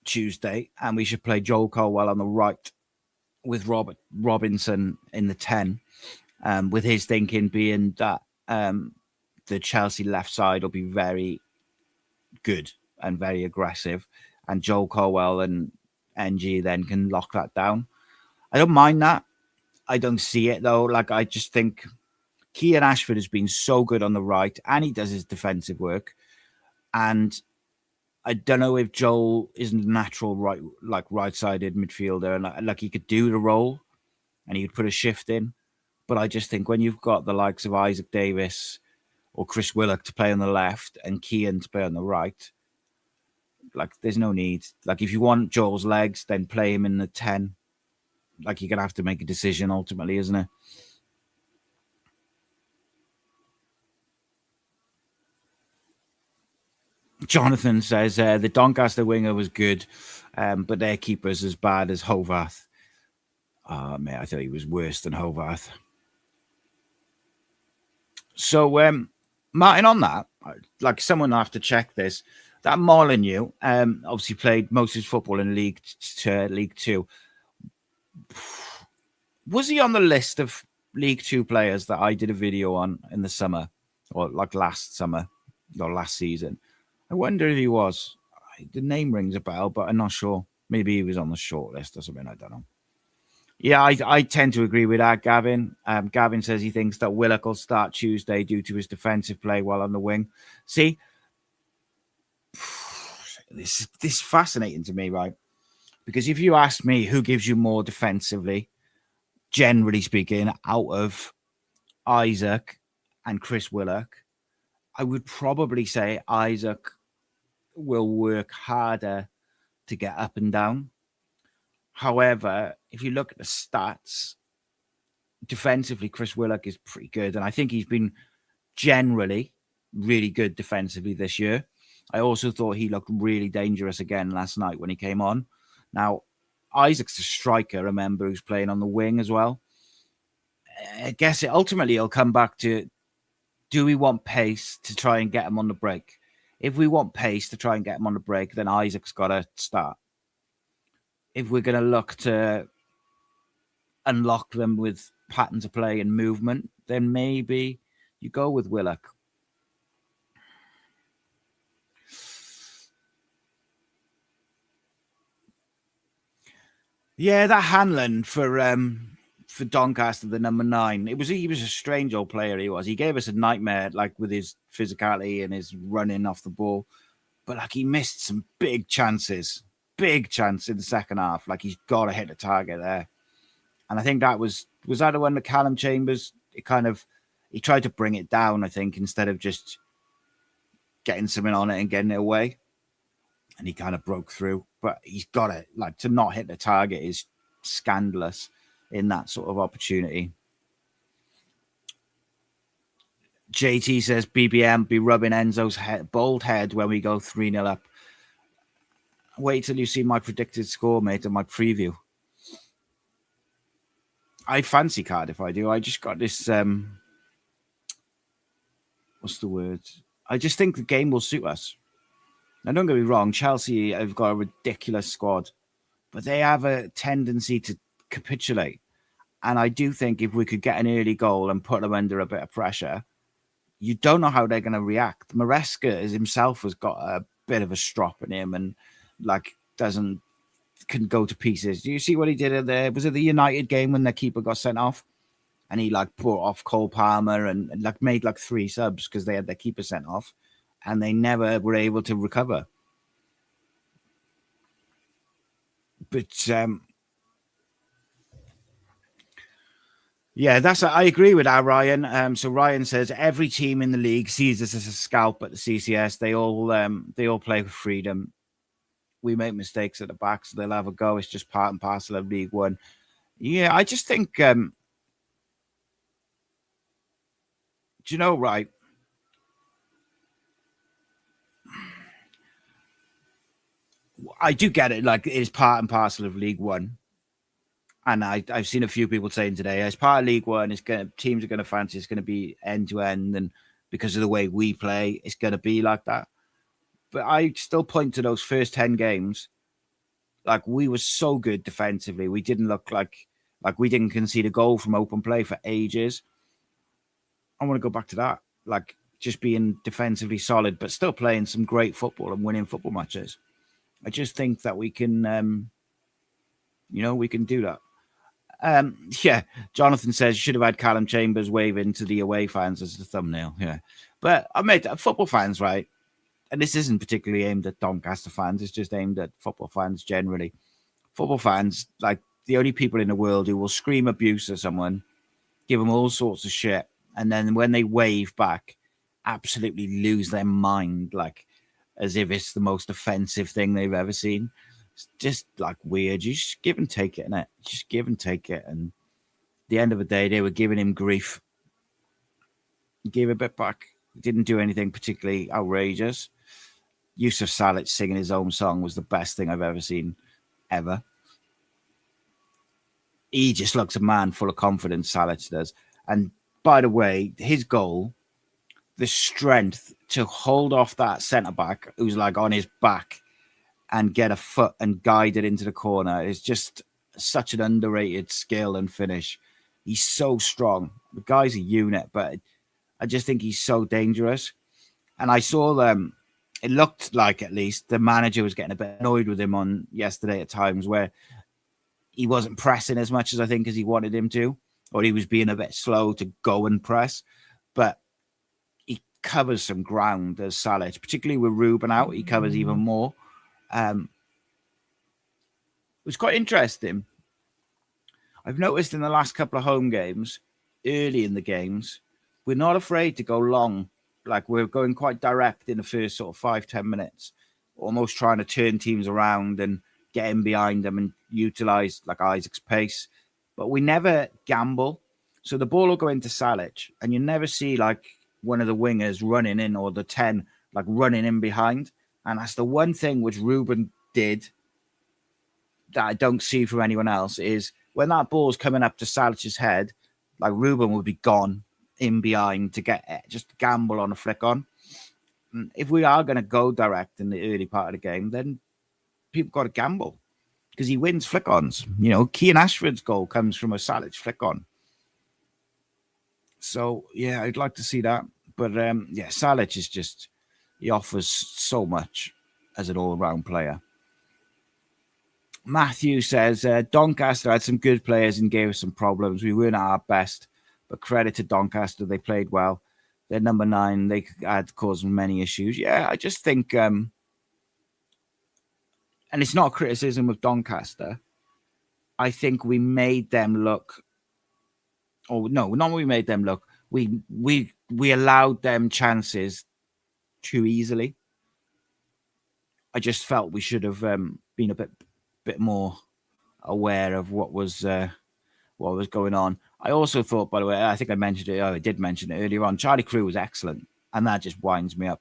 Tuesday, and we should play Joel Colwell on the right with Robinson in the 10, with his thinking being that the Chelsea left side will be very good and very aggressive, and Joel Colwell and NG then can lock that down. I don't mind that. I don't see it, though. Like, I just think Cian Ashford has been so good on the right, and he does his defensive work. And I don't know if Joel is a natural right-sided midfielder, and like he could do the role, and he could put a shift in. But I just think when you've got the likes of Isaac Davis or Chris Willock to play on the left and Cian to play on the right, like, there's no need. Like, if you want Joel's legs, then play him in the 10. Like, you're going to have to make a decision ultimately, isn't it? Jonathan says the Doncaster winger was good, but their keeper's as bad as Hovarth. Oh, man, I thought he was worse than Hovarth. So, Martin, on that, like, someone will have to check this. That Molyneux obviously played most of his football in League Two. Was he on the list of League Two players that I did a video on in the summer, or like last summer, or last season? I wonder if he was. The name rings a bell, but I'm not sure. Maybe he was on the short list or something. I don't know. Yeah, I tend to agree with that, Gavin. Gavin says he thinks that Willock will start Tuesday due to his defensive play while on the wing. See, this is fascinating to me, right? Because if you ask me who gives you more defensively, generally speaking, out of Isaac and Chris Willock, I would probably say Isaac will work harder to get up and down. However, if you look at the stats, defensively, Chris Willock is pretty good. And I think he's been generally really good defensively this year. I also thought he looked really dangerous again last night when he came on. Now, Isaac's a striker, remember, who's playing on the wing as well. I guess ultimately it'll come back to, do we want pace to try and get him on the break? If we want pace to try and get him on the break, then Isaac's got to start. If we're going to look to unlock them with patterns of play and movement, then maybe you go with Willock. Yeah, that Hanlon for Doncaster, the number 9. He was a strange old player. He was. He gave us a nightmare, like with his physicality and his running off the ball. But like he missed some big chances in the second half. Like he's got to hit the target there. And I think that was that the one that Callum Chambers, he tried to bring it down, I think, instead of just getting something on it and getting it away. And he kind of broke through. But he's got it. Like, to not hit the target is scandalous in that sort of opportunity. JT says BBM be rubbing Enzo's bald head when we go 3-0 up. Wait till you see my predicted score, mate, and my preview. I fancy Cardiff, I do. I just got this, what's the word? I just think the game will suit us. Now, don't get me wrong, Chelsea have got a ridiculous squad, but they have a tendency to capitulate. And I do think if we could get an early goal and put them under a bit of pressure, you don't know how they're going to react. Maresca himself has got a bit of a strop in him and can go to pieces. Do you see what he did was it the United game when the keeper got sent off? And he brought off Cole Palmer and made 3 subs because they had their keeper sent off. And they never were able to recover. But yeah, I agree with that, Ryan. So Ryan says every team in the league sees us as a scalp at the CCS. They all play with freedom. We make mistakes at the back, so they'll have a go. It's just part and parcel of League One. Yeah, I just think, do you know, right? I do get it. Like, it's part and parcel of League One. And I've seen a few people saying today, as part of League One, teams are going to fancy it's going to be end to end, and because of the way we play, it's going to be like that. But I still point to those first 10 games. Like, we were so good defensively. We didn't look like we didn't concede a goal from open play for ages. I want to go back to that. Like, just being defensively solid, but still playing some great football and winning football matches. I just think that we can, we can do that. Yeah, Jonathan says you should have had Callum Chambers waving to the away fans as the thumbnail. Yeah, but I made football fans, right? And this isn't particularly aimed at Doncaster fans. It's just aimed at football fans generally. Football fans, like the only people in the world who will scream abuse at someone, give them all sorts of shit, and then when they wave back, absolutely lose their mind, like as if it's the most offensive thing they've ever seen. It's just weird. You just give and take it, innit? Just give and take it. And at the end of the day, they were giving him grief. He gave a bit back. He didn't do anything particularly outrageous. Yusuf Salic singing his own song was the best thing I've ever seen, ever. He just looks a man full of confidence, Salic does. And by the way, his goal, the strength to hold off that centre-back who's on his back and get a foot and guide it into the corner is just such an underrated skill and finish. He's so strong. The guy's a unit, but I just think he's so dangerous. And I saw them. It looked like at least the manager was getting a bit annoyed with him on yesterday at times where he wasn't pressing as much as I think as he wanted him to, or he was being a bit slow to go and press. But he covers some ground as Salic, particularly with Ruben out. He covers even more. It was quite interesting. I've noticed in the last couple of home games, early in the games, we're not afraid to go long. Like, we're going quite direct in the first sort of 5-10 minutes, almost trying to turn teams around and get in behind them and utilize Isaac's pace. But we never gamble. So the ball will go into Salic and you never see one of the wingers running in or the 10 running in behind. And that's the one thing which Ruben did that I don't see from anyone else is when that ball's coming up to Salic's head, like Ruben would be gone in behind to get just gamble on a flick on. And if we are going to go direct in the early part of the game, then people got to gamble because he wins flick ons. You know, Kean Ashford's goal comes from a Salic flick on. So, yeah, I'd like to see that. But, yeah, Salic is just, he offers so much as an all-round player. Matthew says, Doncaster had some good players and gave us some problems. We weren't at our best, but credit to Doncaster. They played well. They're number 9. They had caused many issues. Yeah, I just think, and it's not a criticism of Doncaster. I think we made them look, or no, not we made them look. We allowed them chances too easily. I just felt we should have been a bit more aware of what was going on. I also thought, by the way, I think I mentioned it. I did mention it earlier on. Charlie Crew was excellent, and that just winds me up.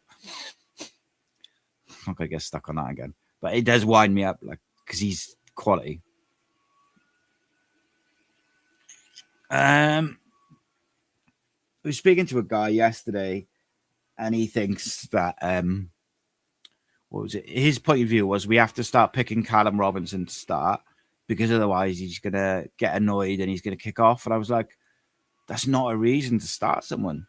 I'm not gonna get stuck on that again, but it does wind me up, like because he's quality. I was speaking to a guy yesterday, and he thinks that what was it? His point of view was we have to start picking Callum Robinson to start because otherwise he's gonna get annoyed and he's gonna kick off. And I was like, that's not a reason to start someone.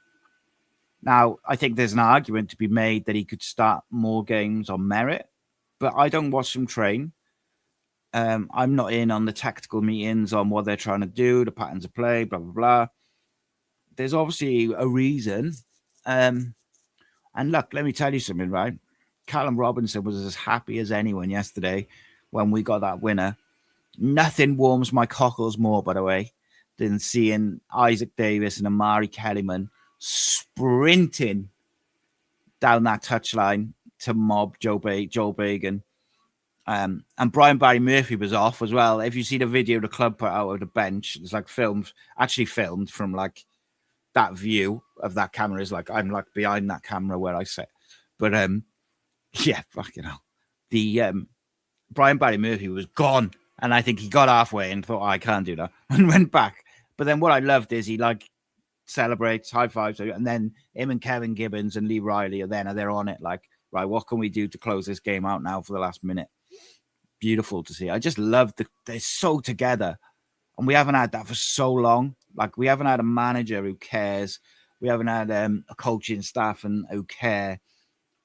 Now, I think there's an argument to be made that he could start more games on merit, but I don't watch him train. I'm not in on the tactical meetings on what they're trying to do, the patterns of play, blah, blah, blah. There's obviously a reason. And look, let me tell you something, right? Callum Robinson was as happy as anyone yesterday when we got that winner. Nothing warms my cockles more, by the way, than seeing Isaac Davis and Amari Kellyman sprinting down that touchline to mob Joel Bagan. And Brian Barry Murphy was off as well. If you see the video the club put out of the bench, it's like filmed from like that view of that camera is like I'm like behind that camera where I sit. But yeah, fucking hell. The Brian Barry Murphy was gone. And I think he got halfway and thought, I can't do that, and went back. But then what I loved is he like celebrates, high fives, and then him and Kevin Gibbons and Lee Riley they're on it. Like, right, what can we do to close this game out now for the last minute? Beautiful to see. I just love they're so together, and we haven't had that for so long. Like, we haven't had a manager who cares. We haven't had a coaching staff and who care,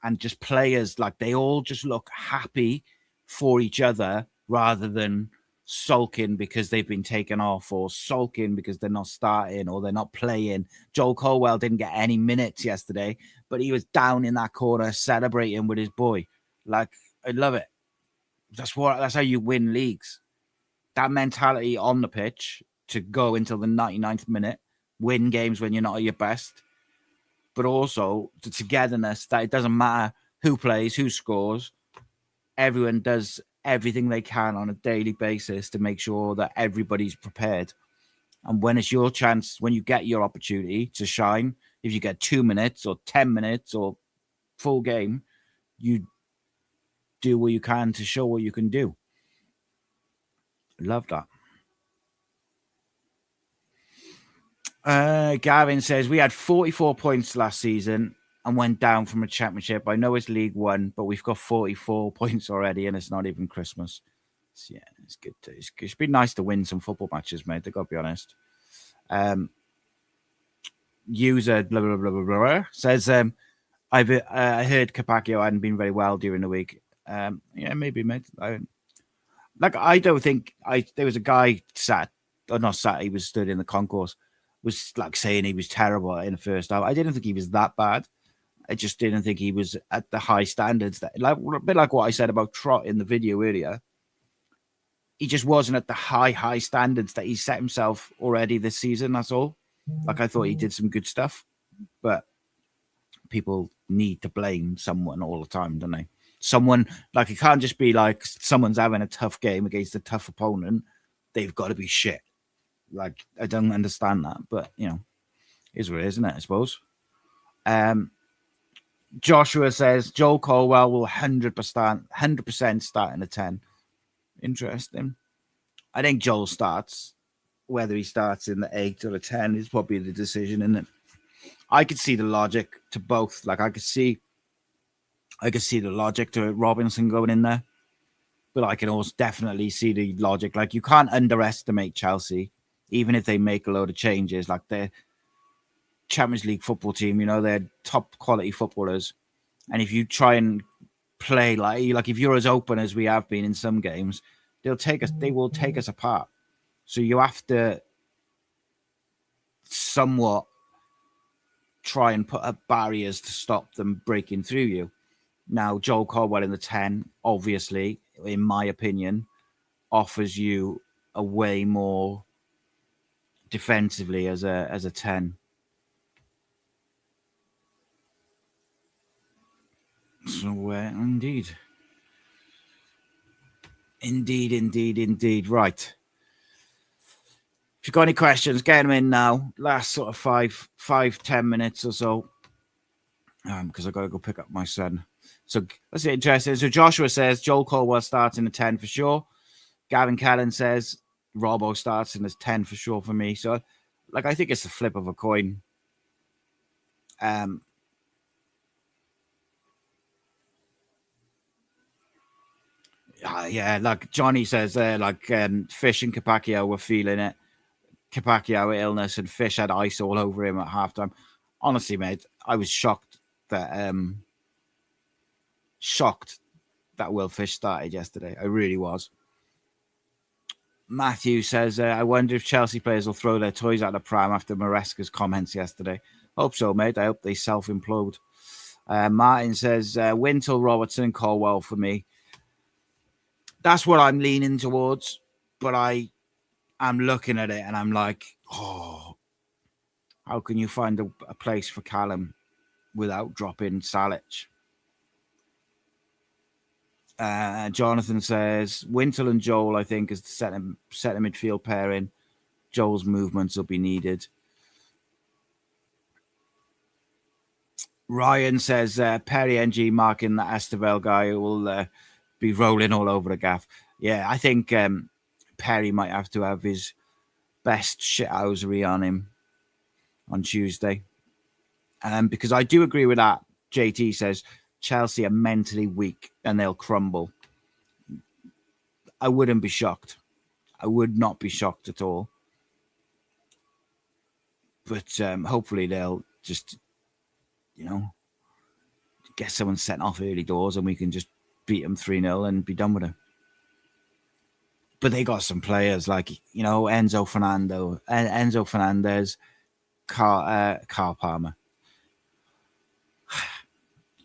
and just players like they all just look happy for each other rather than sulking because they've been taken off or sulking because they're not starting or they're not playing. Joel Colwell didn't get any minutes yesterday, but he was down in that corner celebrating with his boy. Like, I love it. That's how you win leagues. That mentality on the pitch to go until the 99th minute, win games when you're not at your best, but also the togetherness that it doesn't matter who plays, who scores. Everyone does everything they can on a daily basis to make sure that everybody's prepared. And when it's your chance, when you get your opportunity to shine, if you get 2 minutes or 10 minutes or full game, you do what you can to show what you can do. Love that. Gavin says, we had 44 points last season and went down from a championship. I know it's League One, but we've got 44 points already, and it's not even Christmas. So, yeah, it's good. It's been nice to win some football matches, mate. They've got to be honest. User blah blah blah blah blah says, I heard Capaccio hadn't been very well during the week. Yeah, maybe, mate. I don't think there was a guy he was stood in the concourse, was like saying he was terrible in the first half. I didn't think he was that bad. I just didn't think he was at the high standards that, like, a bit like what I said about Trott in the video earlier. He just wasn't at the high standards that he set himself already this season. That's all. Like, I thought he did some good stuff, but people need to blame someone all the time, don't they? Someone, like, it can't just be like someone's having a tough game against a tough opponent. They've got to be shit. Like, I don't understand that, but, you know, is what it is, isn't it, I suppose? Joshua says Joel Colwell will 100% start in a 10. Interesting. I think Joel starts. Whether he starts in the 8 or the 10 is probably the decision, isn't it? I could see the logic to both. Like I could see the logic to Robinson going in there, but I can also definitely see the logic. Like you can't underestimate Chelsea, even if they make a load of changes. Like their Champions League football team, they're top quality footballers, and if you try and play like if you're as open as we have been in some games, they will take us apart. So you have to somewhat try and put up barriers to stop them breaking through you. Now, Joel Caldwell in the 10, obviously, in my opinion, offers you a way more defensively as a 10. So, indeed. Right. If you've got any questions, get them in now. Last sort of 5-10 minutes or so. Because I've got to go pick up my son. So that's interesting. So Joshua says Joel Colwell starts in the 10 for sure. Gavin Callan says Robbo starts in the 10 for sure for me. So, I think it's the flip of a coin. Yeah, like Johnny says there, Fish and Capaccio were feeling it. Capaccio illness and Fish had ice all over him at halftime. Honestly, mate, I was shocked that Will Fish started yesterday. I really was. Matthew says, I wonder if Chelsea players will throw their toys out the pram after Maresca's comments yesterday. Hope so, mate. I hope they self-implode. Martin says, Wintle, Robertson, and Colwell for me. That's what I'm leaning towards. But I'm looking at it and I'm like, how can you find a place for Callum without dropping Salic? Jonathan says Wintle and Joel, I think, is the set of midfield pairing. Joel's movements will be needed. Ryan says Perry NG marking that Estevelle guy who will be rolling all over the gaff. Yeah, I think Perry might have to have his best shithousery on him on Tuesday. Because I do agree with that. JT says Chelsea are mentally weak and they'll crumble. I wouldn't be shocked. I would not be shocked at all. But hopefully they'll just, get someone sent off early doors and we can just beat them 3-0 and be done with it. But they got some players like, Enzo Fernandez, Carl Palmer.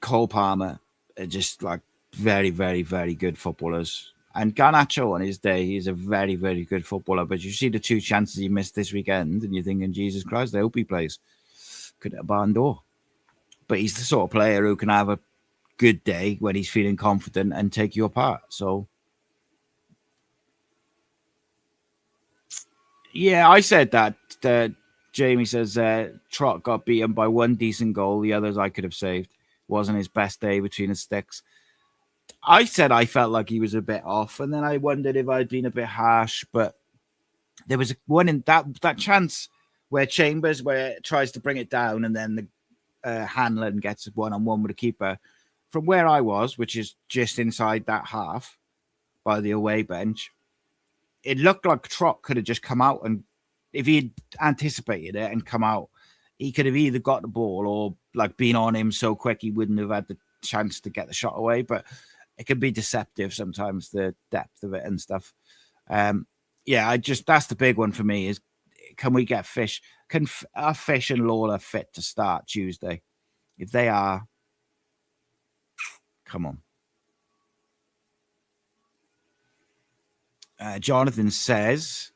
Cole Palmer are just very, very, very good footballers. And Garnacho on his day, he's a very, very good footballer. But you see the 2 chances he missed this weekend and you're thinking, Jesus Christ, I hope he plays. Could hit a barn door. But he's the sort of player who can have a good day when he's feeling confident and take you apart. So, yeah, I said that. Jamie says Trott got beaten by 1 decent goal. The others I could have saved. Wasn't his best day between his sticks. I said I felt like he was a bit off, and then I wondered if I'd been a bit harsh. But there was one in that chance where Chambers tries to bring it down, and then the Hanlon gets 1-on-1 with the keeper. From where I was, which is just inside that half by the away bench, it looked like Trott could have just come out, and if he had anticipated it and come out, he could have either got the ball or been on him so quick he wouldn't have had the chance to get the shot away. But it can be deceptive sometimes, the depth of it and stuff. That's the big one for me is, can we get Fish? Are Fish and Lawler fit to start Tuesday? If they are, come on. Jonathan says,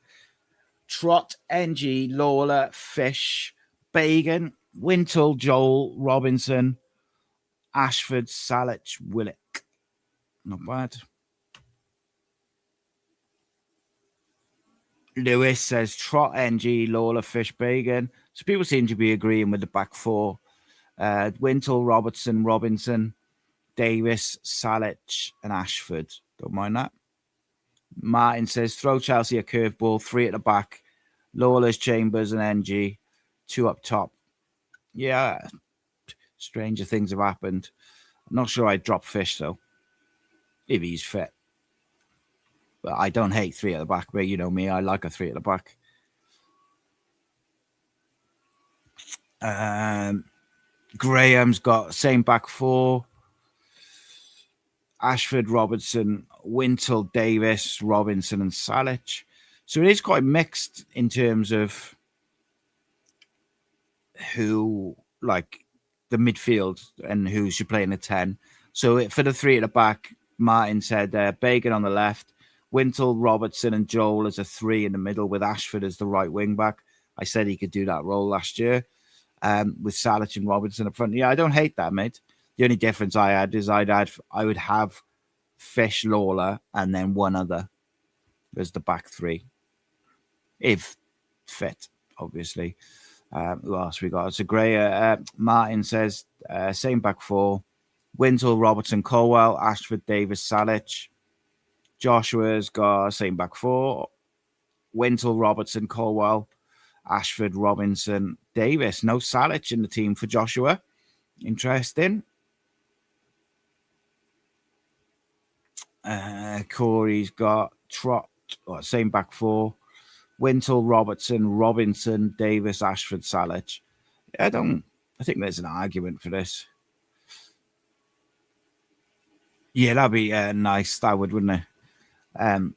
Trott, NG, Lawler, Fish, Bagan, Wintle, Joel, Robinson, Ashford, Salic, Willock. Not bad. Lewis says Trott, NG, Lawler, Fish, Bagan. So people seem to be agreeing with the back four. Wintle, Robertson, Robinson, Davis, Salic, and Ashford. Don't mind that. Martin says, throw Chelsea a curveball, 3 at the back. Lawless, Chambers, and NG. 2 up top. Yeah, stranger things have happened. I'm not sure I'd drop Fish, though, if he's fit. But I don't hate 3 at the back, but you know me, I like a 3 at the back. Graham's got same back 4. Ashford, Robertson, Wintle, Davis, Robinson, and Salic. So it is quite mixed in terms of who, like the midfield and who should play in the 10. So for the 3 at the back, Martin said Bagan on the left, Wintle, Robertson, and Joel as a 3 in the middle with Ashford as the right wing back. I said he could do that role last year with Salic and Robinson up front. Yeah, I don't hate that, mate. The only difference I had is I would have Fish, Lawler, and then one other as the back 3, if fit, obviously. Who else we got? So Gray, Martin says same back 4: Wintle, Robertson, Colwell, Ashford, Davis, Salic. Joshua's got same back 4: Wintle, Robertson, Colwell, Ashford, Robinson, Davis. No Salic in the team for Joshua. Interesting. Corey's got Trot, same back 4: Wintle, Robertson, Robinson, Davis, Ashford, Salic. I think there's an argument for this. Yeah, that'd be nice. That would, wouldn't it?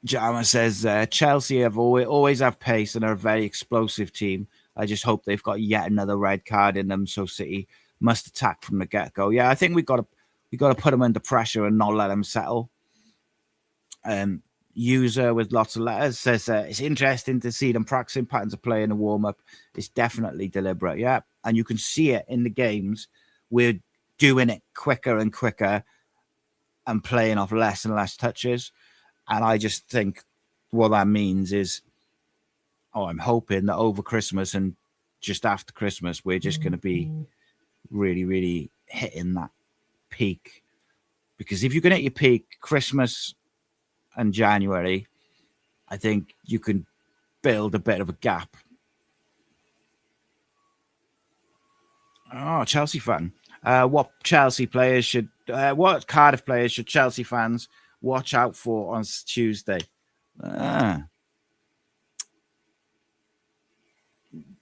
Jama says Chelsea have always have pace and are a very explosive team. I just hope they've got yet another red card in them, so City must attack from the get-go. Yeah, I think we got to put them under pressure and not let them settle. User with lots of letters says it's interesting to see them practicing patterns of play in the warm-up. It's definitely deliberate, yeah, and you can see it in the games. We're doing it quicker and quicker and playing off less and less touches. And I just think what that means is, I'm hoping that over Christmas and just after Christmas, we're just going to be really, really hitting that peak. Because if you can hit your peak Christmas and January, I think you can build a bit of a gap. Oh, Chelsea fan. What Cardiff players should Chelsea fans watch out for on Tuesday?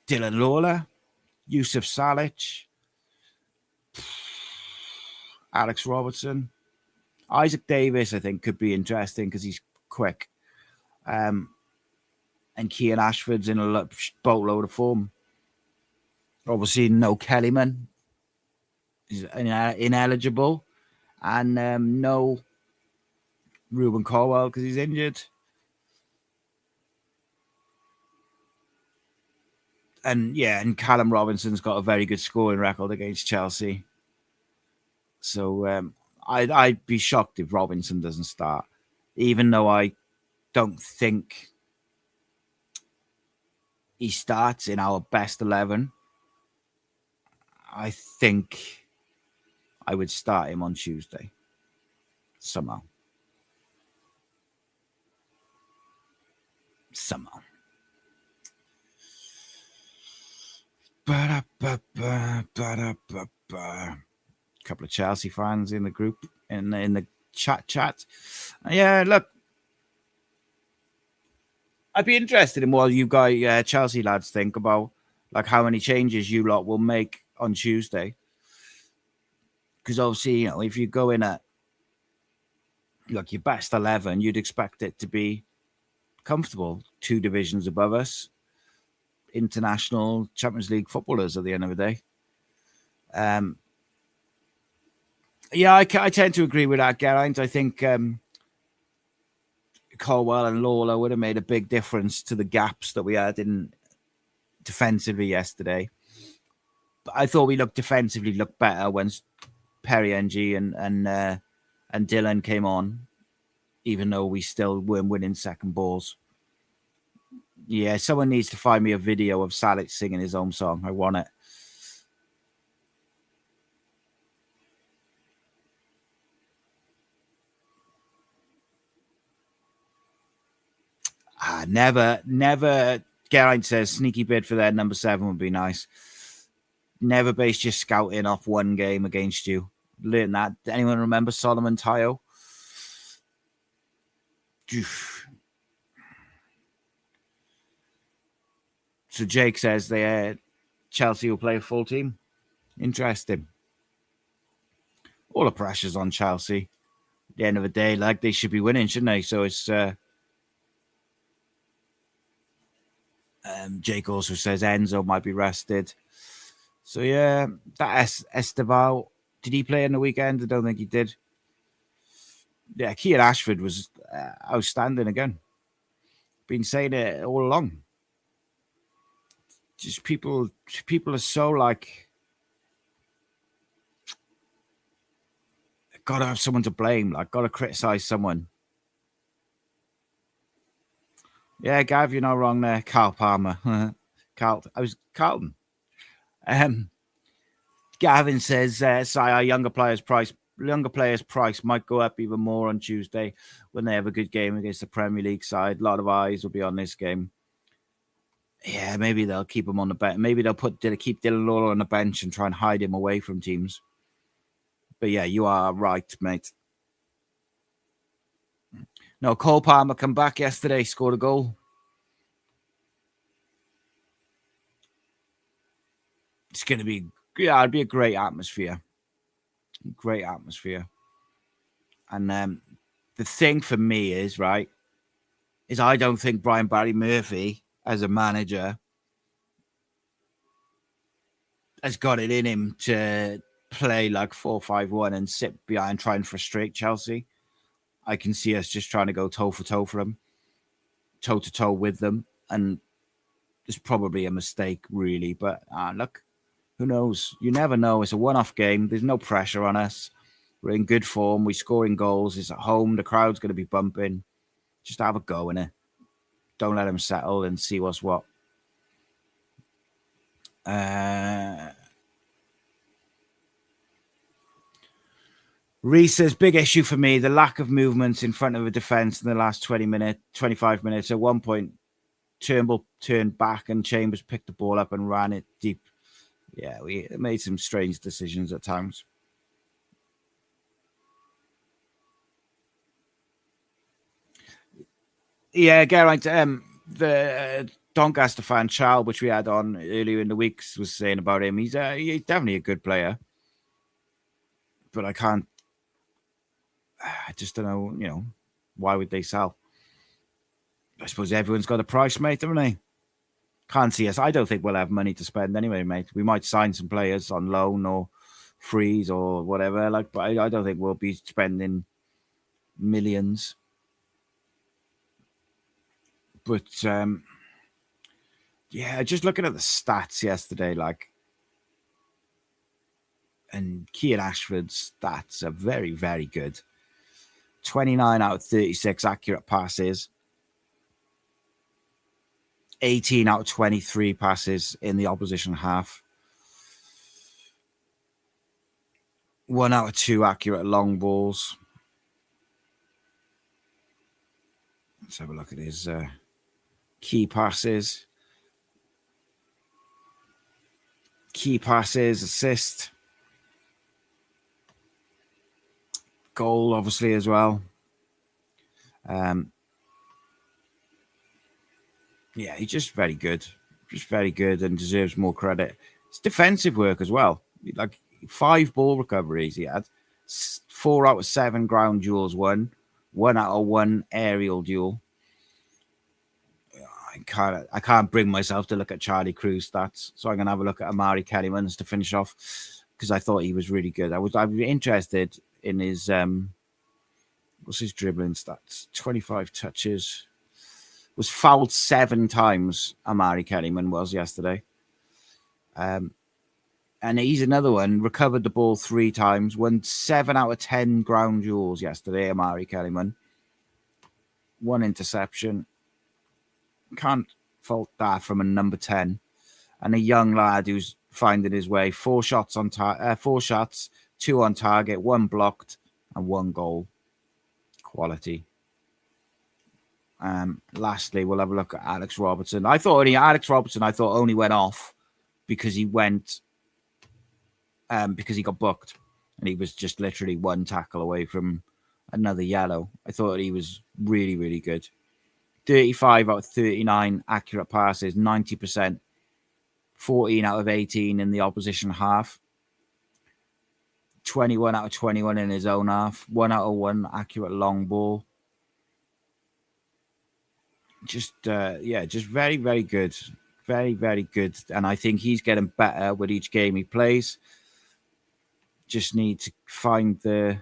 Dylan Lawler, Yusuf Salic, Alex Robertson, Isaac Davis, I think could be interesting because he's quick. And Kean Ashford's in a boatload of form. Obviously, no Kellyman. He's ineligible. And no Ruben Colwell because he's injured. And Callum Robinson's got a very good scoring record against Chelsea. So I'd be shocked if Robinson doesn't start, even though I don't think he starts in our best 11. I think I would start him on Tuesday somehow. Couple of Chelsea fans in the group in the chat. Yeah, look, I'd be interested in what you guys, Chelsea lads, think about like how many changes you lot will make on Tuesday. Because obviously, if you go in at like your best 11, you'd expect it to be comfortable, 2 divisions above us, international Champions League footballers at the end of the day. I tend to agree with that, Geraint. I think Colwell and Lawler would have made a big difference to the gaps that we had in defensively yesterday. But I thought we looked better when Perry NG and Dylan came on, even though we still weren't winning second balls. Yeah, someone needs to find me a video of Salic singing his own song. I want it. Never. Geraint says sneaky bid for their number 7 would be nice. Never base your scouting off one game against you. Learn that. Anyone remember Solomon Tayo? So Jake says Chelsea will play a full team. Interesting. All the pressure's on Chelsea. At the end of the day, like, they should be winning, shouldn't they? So it's Jake also says Enzo might be rested. So yeah, that Esteval, did he play in the weekend? I don't think he did. Yeah, Keir Ashford was outstanding again. Been saying it all along. Just people are so like, gotta have someone to blame. Like, gotta criticize someone. Yeah, Gav, you're not wrong there. Carl Palmer. Carlton. Gavin says, our younger players' price might go up even more on Tuesday when they have a good game against the Premier League side. A lot of eyes will be on this game. Yeah, maybe they'll keep him on the bench. Maybe they'll keep Dylan Lawler on the bench and try and hide him away from teams. But yeah, you are right, mate. No, Cole Palmer come back yesterday, scored a goal. It's going to be, it'd be a great atmosphere. Great atmosphere. And the thing for me is, right, is I don't think Brian Barry Murphy, as a manager, has got it in him to play like 4-5-1 and sit behind, try and frustrate Chelsea. I can see us just trying to go toe for toe for them, toe to toe with them, and it's probably a mistake, really. But look, who knows? You never know. It's a one-off game. There's no pressure on us. We're in good form. We're scoring goals. It's at home. The crowd's going to be bumping. Just have a go in it. Don't let them settle and see what's what. Reese says, big issue for me, the lack of movements in front of a defence in the last 25 minutes. At one point, Turnbull turned back and Chambers picked the ball up and ran it deep. Yeah, we made some strange decisions at times. Yeah, Geraint, the Doncaster fan, Charles, which we had on earlier in the week, was saying about him. He's definitely a good player. But I just don't know, why would they sell? I suppose everyone's got a price, mate, haven't they? Can't see us. I don't think we'll have money to spend anyway, mate. We might sign some players on loan or freeze or whatever. But I don't think we'll be spending millions. But yeah, just looking at the stats yesterday, and Keir Ashford's stats are very, very good. 29 out of 36 accurate passes. 18 out of 23 passes in the opposition half. 1 out of 2 accurate long balls. Let's have a look at his key passes. Key passes, assist. Goal, obviously, as well. Yeah, he's just very good. Just very good and deserves more credit. It's defensive work as well. 5 ball recoveries he had. 4 out of 7 ground duels won. 1 out of 1 aerial duel. I can't bring myself to look at Charlie Crew's stats, so I'm going to have a look at Amari Kellyman's to finish off because I thought he was really good. I was interested in his what's his dribbling stats? 25 touches. Was fouled 7 times. Amari Kellyman was yesterday, and he's another one. Recovered the ball 3 times. Won 7 out of 10 ground duels yesterday. Amari Kellyman. 1 interception. Can't fault that from a number 10 and a young lad who's finding his way. 4 shots on 4 shots, 2 on target, 1 blocked, and 1 goal. Quality. Lastly, we'll have a look at Alex Robertson. Alex Robertson only went off because he went because he got booked, and he was just literally one tackle away from another yellow. I thought he was really, really good. 35 out of 39 accurate passes, 90%, 14 out of 18 in the opposition half, 21 out of 21 in his own half, 1 out of 1 accurate long ball. Just very, very good. Very, very good. And I think he's getting better with each game he plays. Just need to find the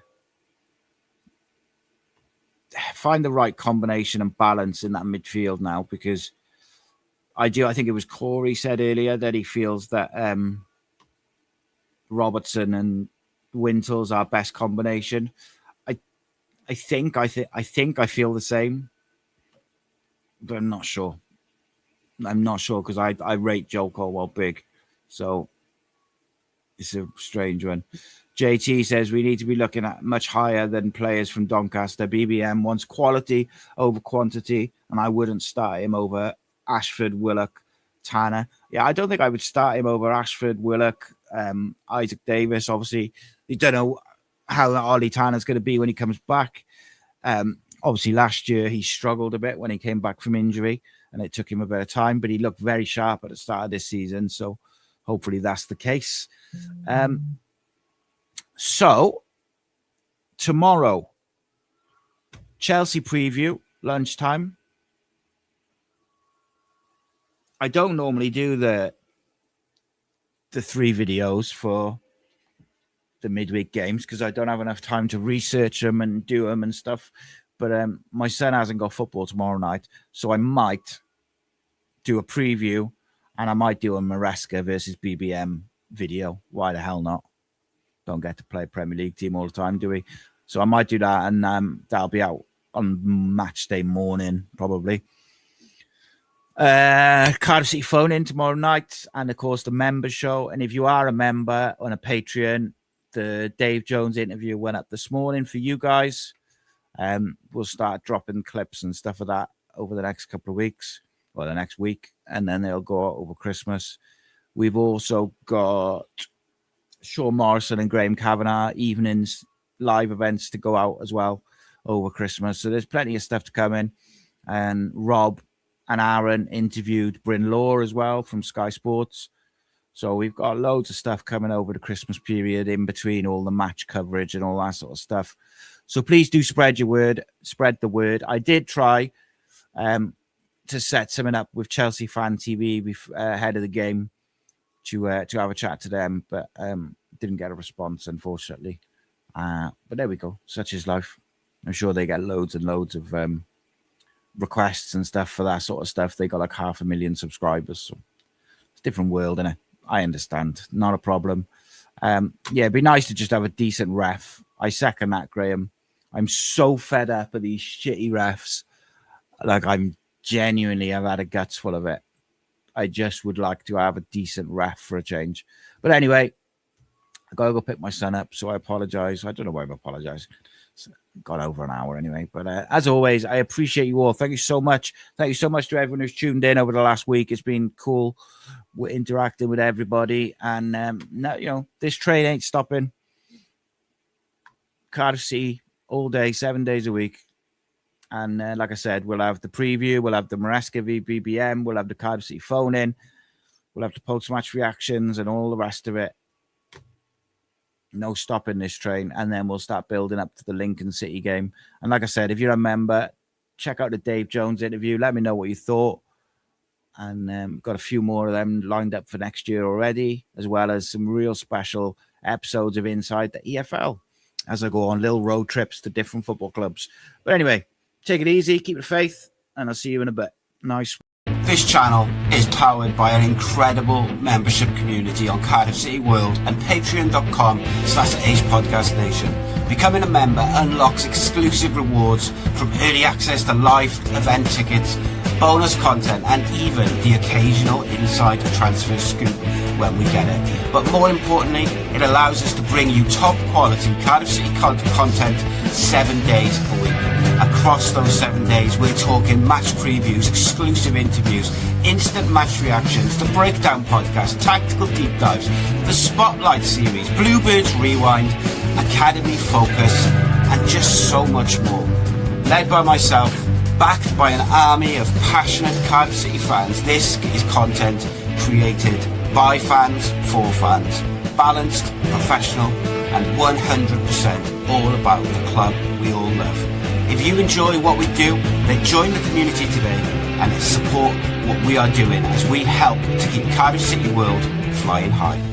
right combination and balance in that midfield now, because I think it was Corey said earlier that he feels that Robertson and Wintle's our best combination. I think I feel the same, but I'm not sure. Because I rate Joel Colwell big, so it's a strange one. JT says we need to be looking at much higher than players from Doncaster. BBM wants quality over quantity, and I wouldn't start him over Ashford, Willock, Tanner. Yeah, I don't think I would start him over Ashford, Willock, Isaac Davis. Obviously, you don't know how Ollie Tanner's going to be when he comes back. Obviously, last year he struggled a bit when he came back from injury, and it took him a bit of time, but he looked very sharp at the start of this season, so hopefully that's the case. So, tomorrow, Chelsea preview, lunchtime. I don't normally do the 3 videos for the midweek games because I don't have enough time to research them and do them and stuff. But my son hasn't got football tomorrow night, so I might do a preview and I might do a Maresca versus BBM video. Why the hell not? Don't get to play a Premier League team all the time, do we? So I might do that, and that'll be out on match day morning, probably. Cardiff City phone in tomorrow night, and of course the member show. And if you are a member on a Patreon, the Dave Jones interview went up this morning for you guys. We'll start dropping clips and stuff of that over the next couple of weeks, or the next week, and then they'll go out over Christmas. We've also got Sean Morrison and Graham Kavanagh evenings live events to go out as well over Christmas. So there's plenty of stuff to come in. And Rob and Aaron interviewed Bryn Law as well from Sky Sports. So we've got loads of stuff coming over the Christmas period in between all the match coverage and all that sort of stuff. So please do spread the word. I did try to set something up with Chelsea Fan TV ahead of the game to have a chat to them, but didn't get a response, unfortunately. But there we go. Such is life. I'm sure they get loads and loads of requests and stuff for that sort of stuff. They got like 500,000 subscribers, so it's a different world, innit? I understand. Not a problem. It'd be nice to just have a decent ref. I second that, Graham. I'm so fed up of these shitty refs. Like, I've had a guts full of it. I just would like to have a decent ref for a change. But anyway, I got to go pick my son up, so I apologize. I don't know why I'm apologizing. Got over an hour anyway. But as always, I appreciate you all. Thank you so much. Thank you so much to everyone who's tuned in over the last week. It's been cool. We're interacting with everybody. And, this train ain't stopping. Cardiff City all day, 7 days a week. And like I said, we'll have the preview. We'll have the Maresca v BBM. We'll have the Cardiff City phone in. We'll have the post-match reactions and all the rest of it. No stopping this train. And then we'll start building up to the Lincoln City game. And like I said, if you're a member, check out the Dave Jones interview. Let me know what you thought. And got a few more of them lined up for next year already, as well as some real special episodes of Inside the EFL as I go on little road trips to different football clubs. But anyway, take it easy, keep the faith, and I'll see you in a bit. Nice. This channel is powered by an incredible membership community on Cardiff City World and patreon.com/AcePodcastNation. Becoming a member unlocks exclusive rewards from early access to live event tickets, bonus content, and even the occasional insider transfer scoop when we get it. But more importantly, it allows us to bring you top quality Cardiff City content 7 days a week. across those 7 days, we're talking match previews, exclusive interviews, instant match reactions, the Breakdown podcast, tactical deep dives, the Spotlight series, Bluebirds Rewind, Academy Focus, and just so much more. Led by myself, backed by an army of passionate Cardiff City fans, this is content created by fans for fans, balanced, professional, and 100% all about the club we all love. If you enjoy what we do, then join the community today and support what we are doing as we help to keep Cardiff City World flying high.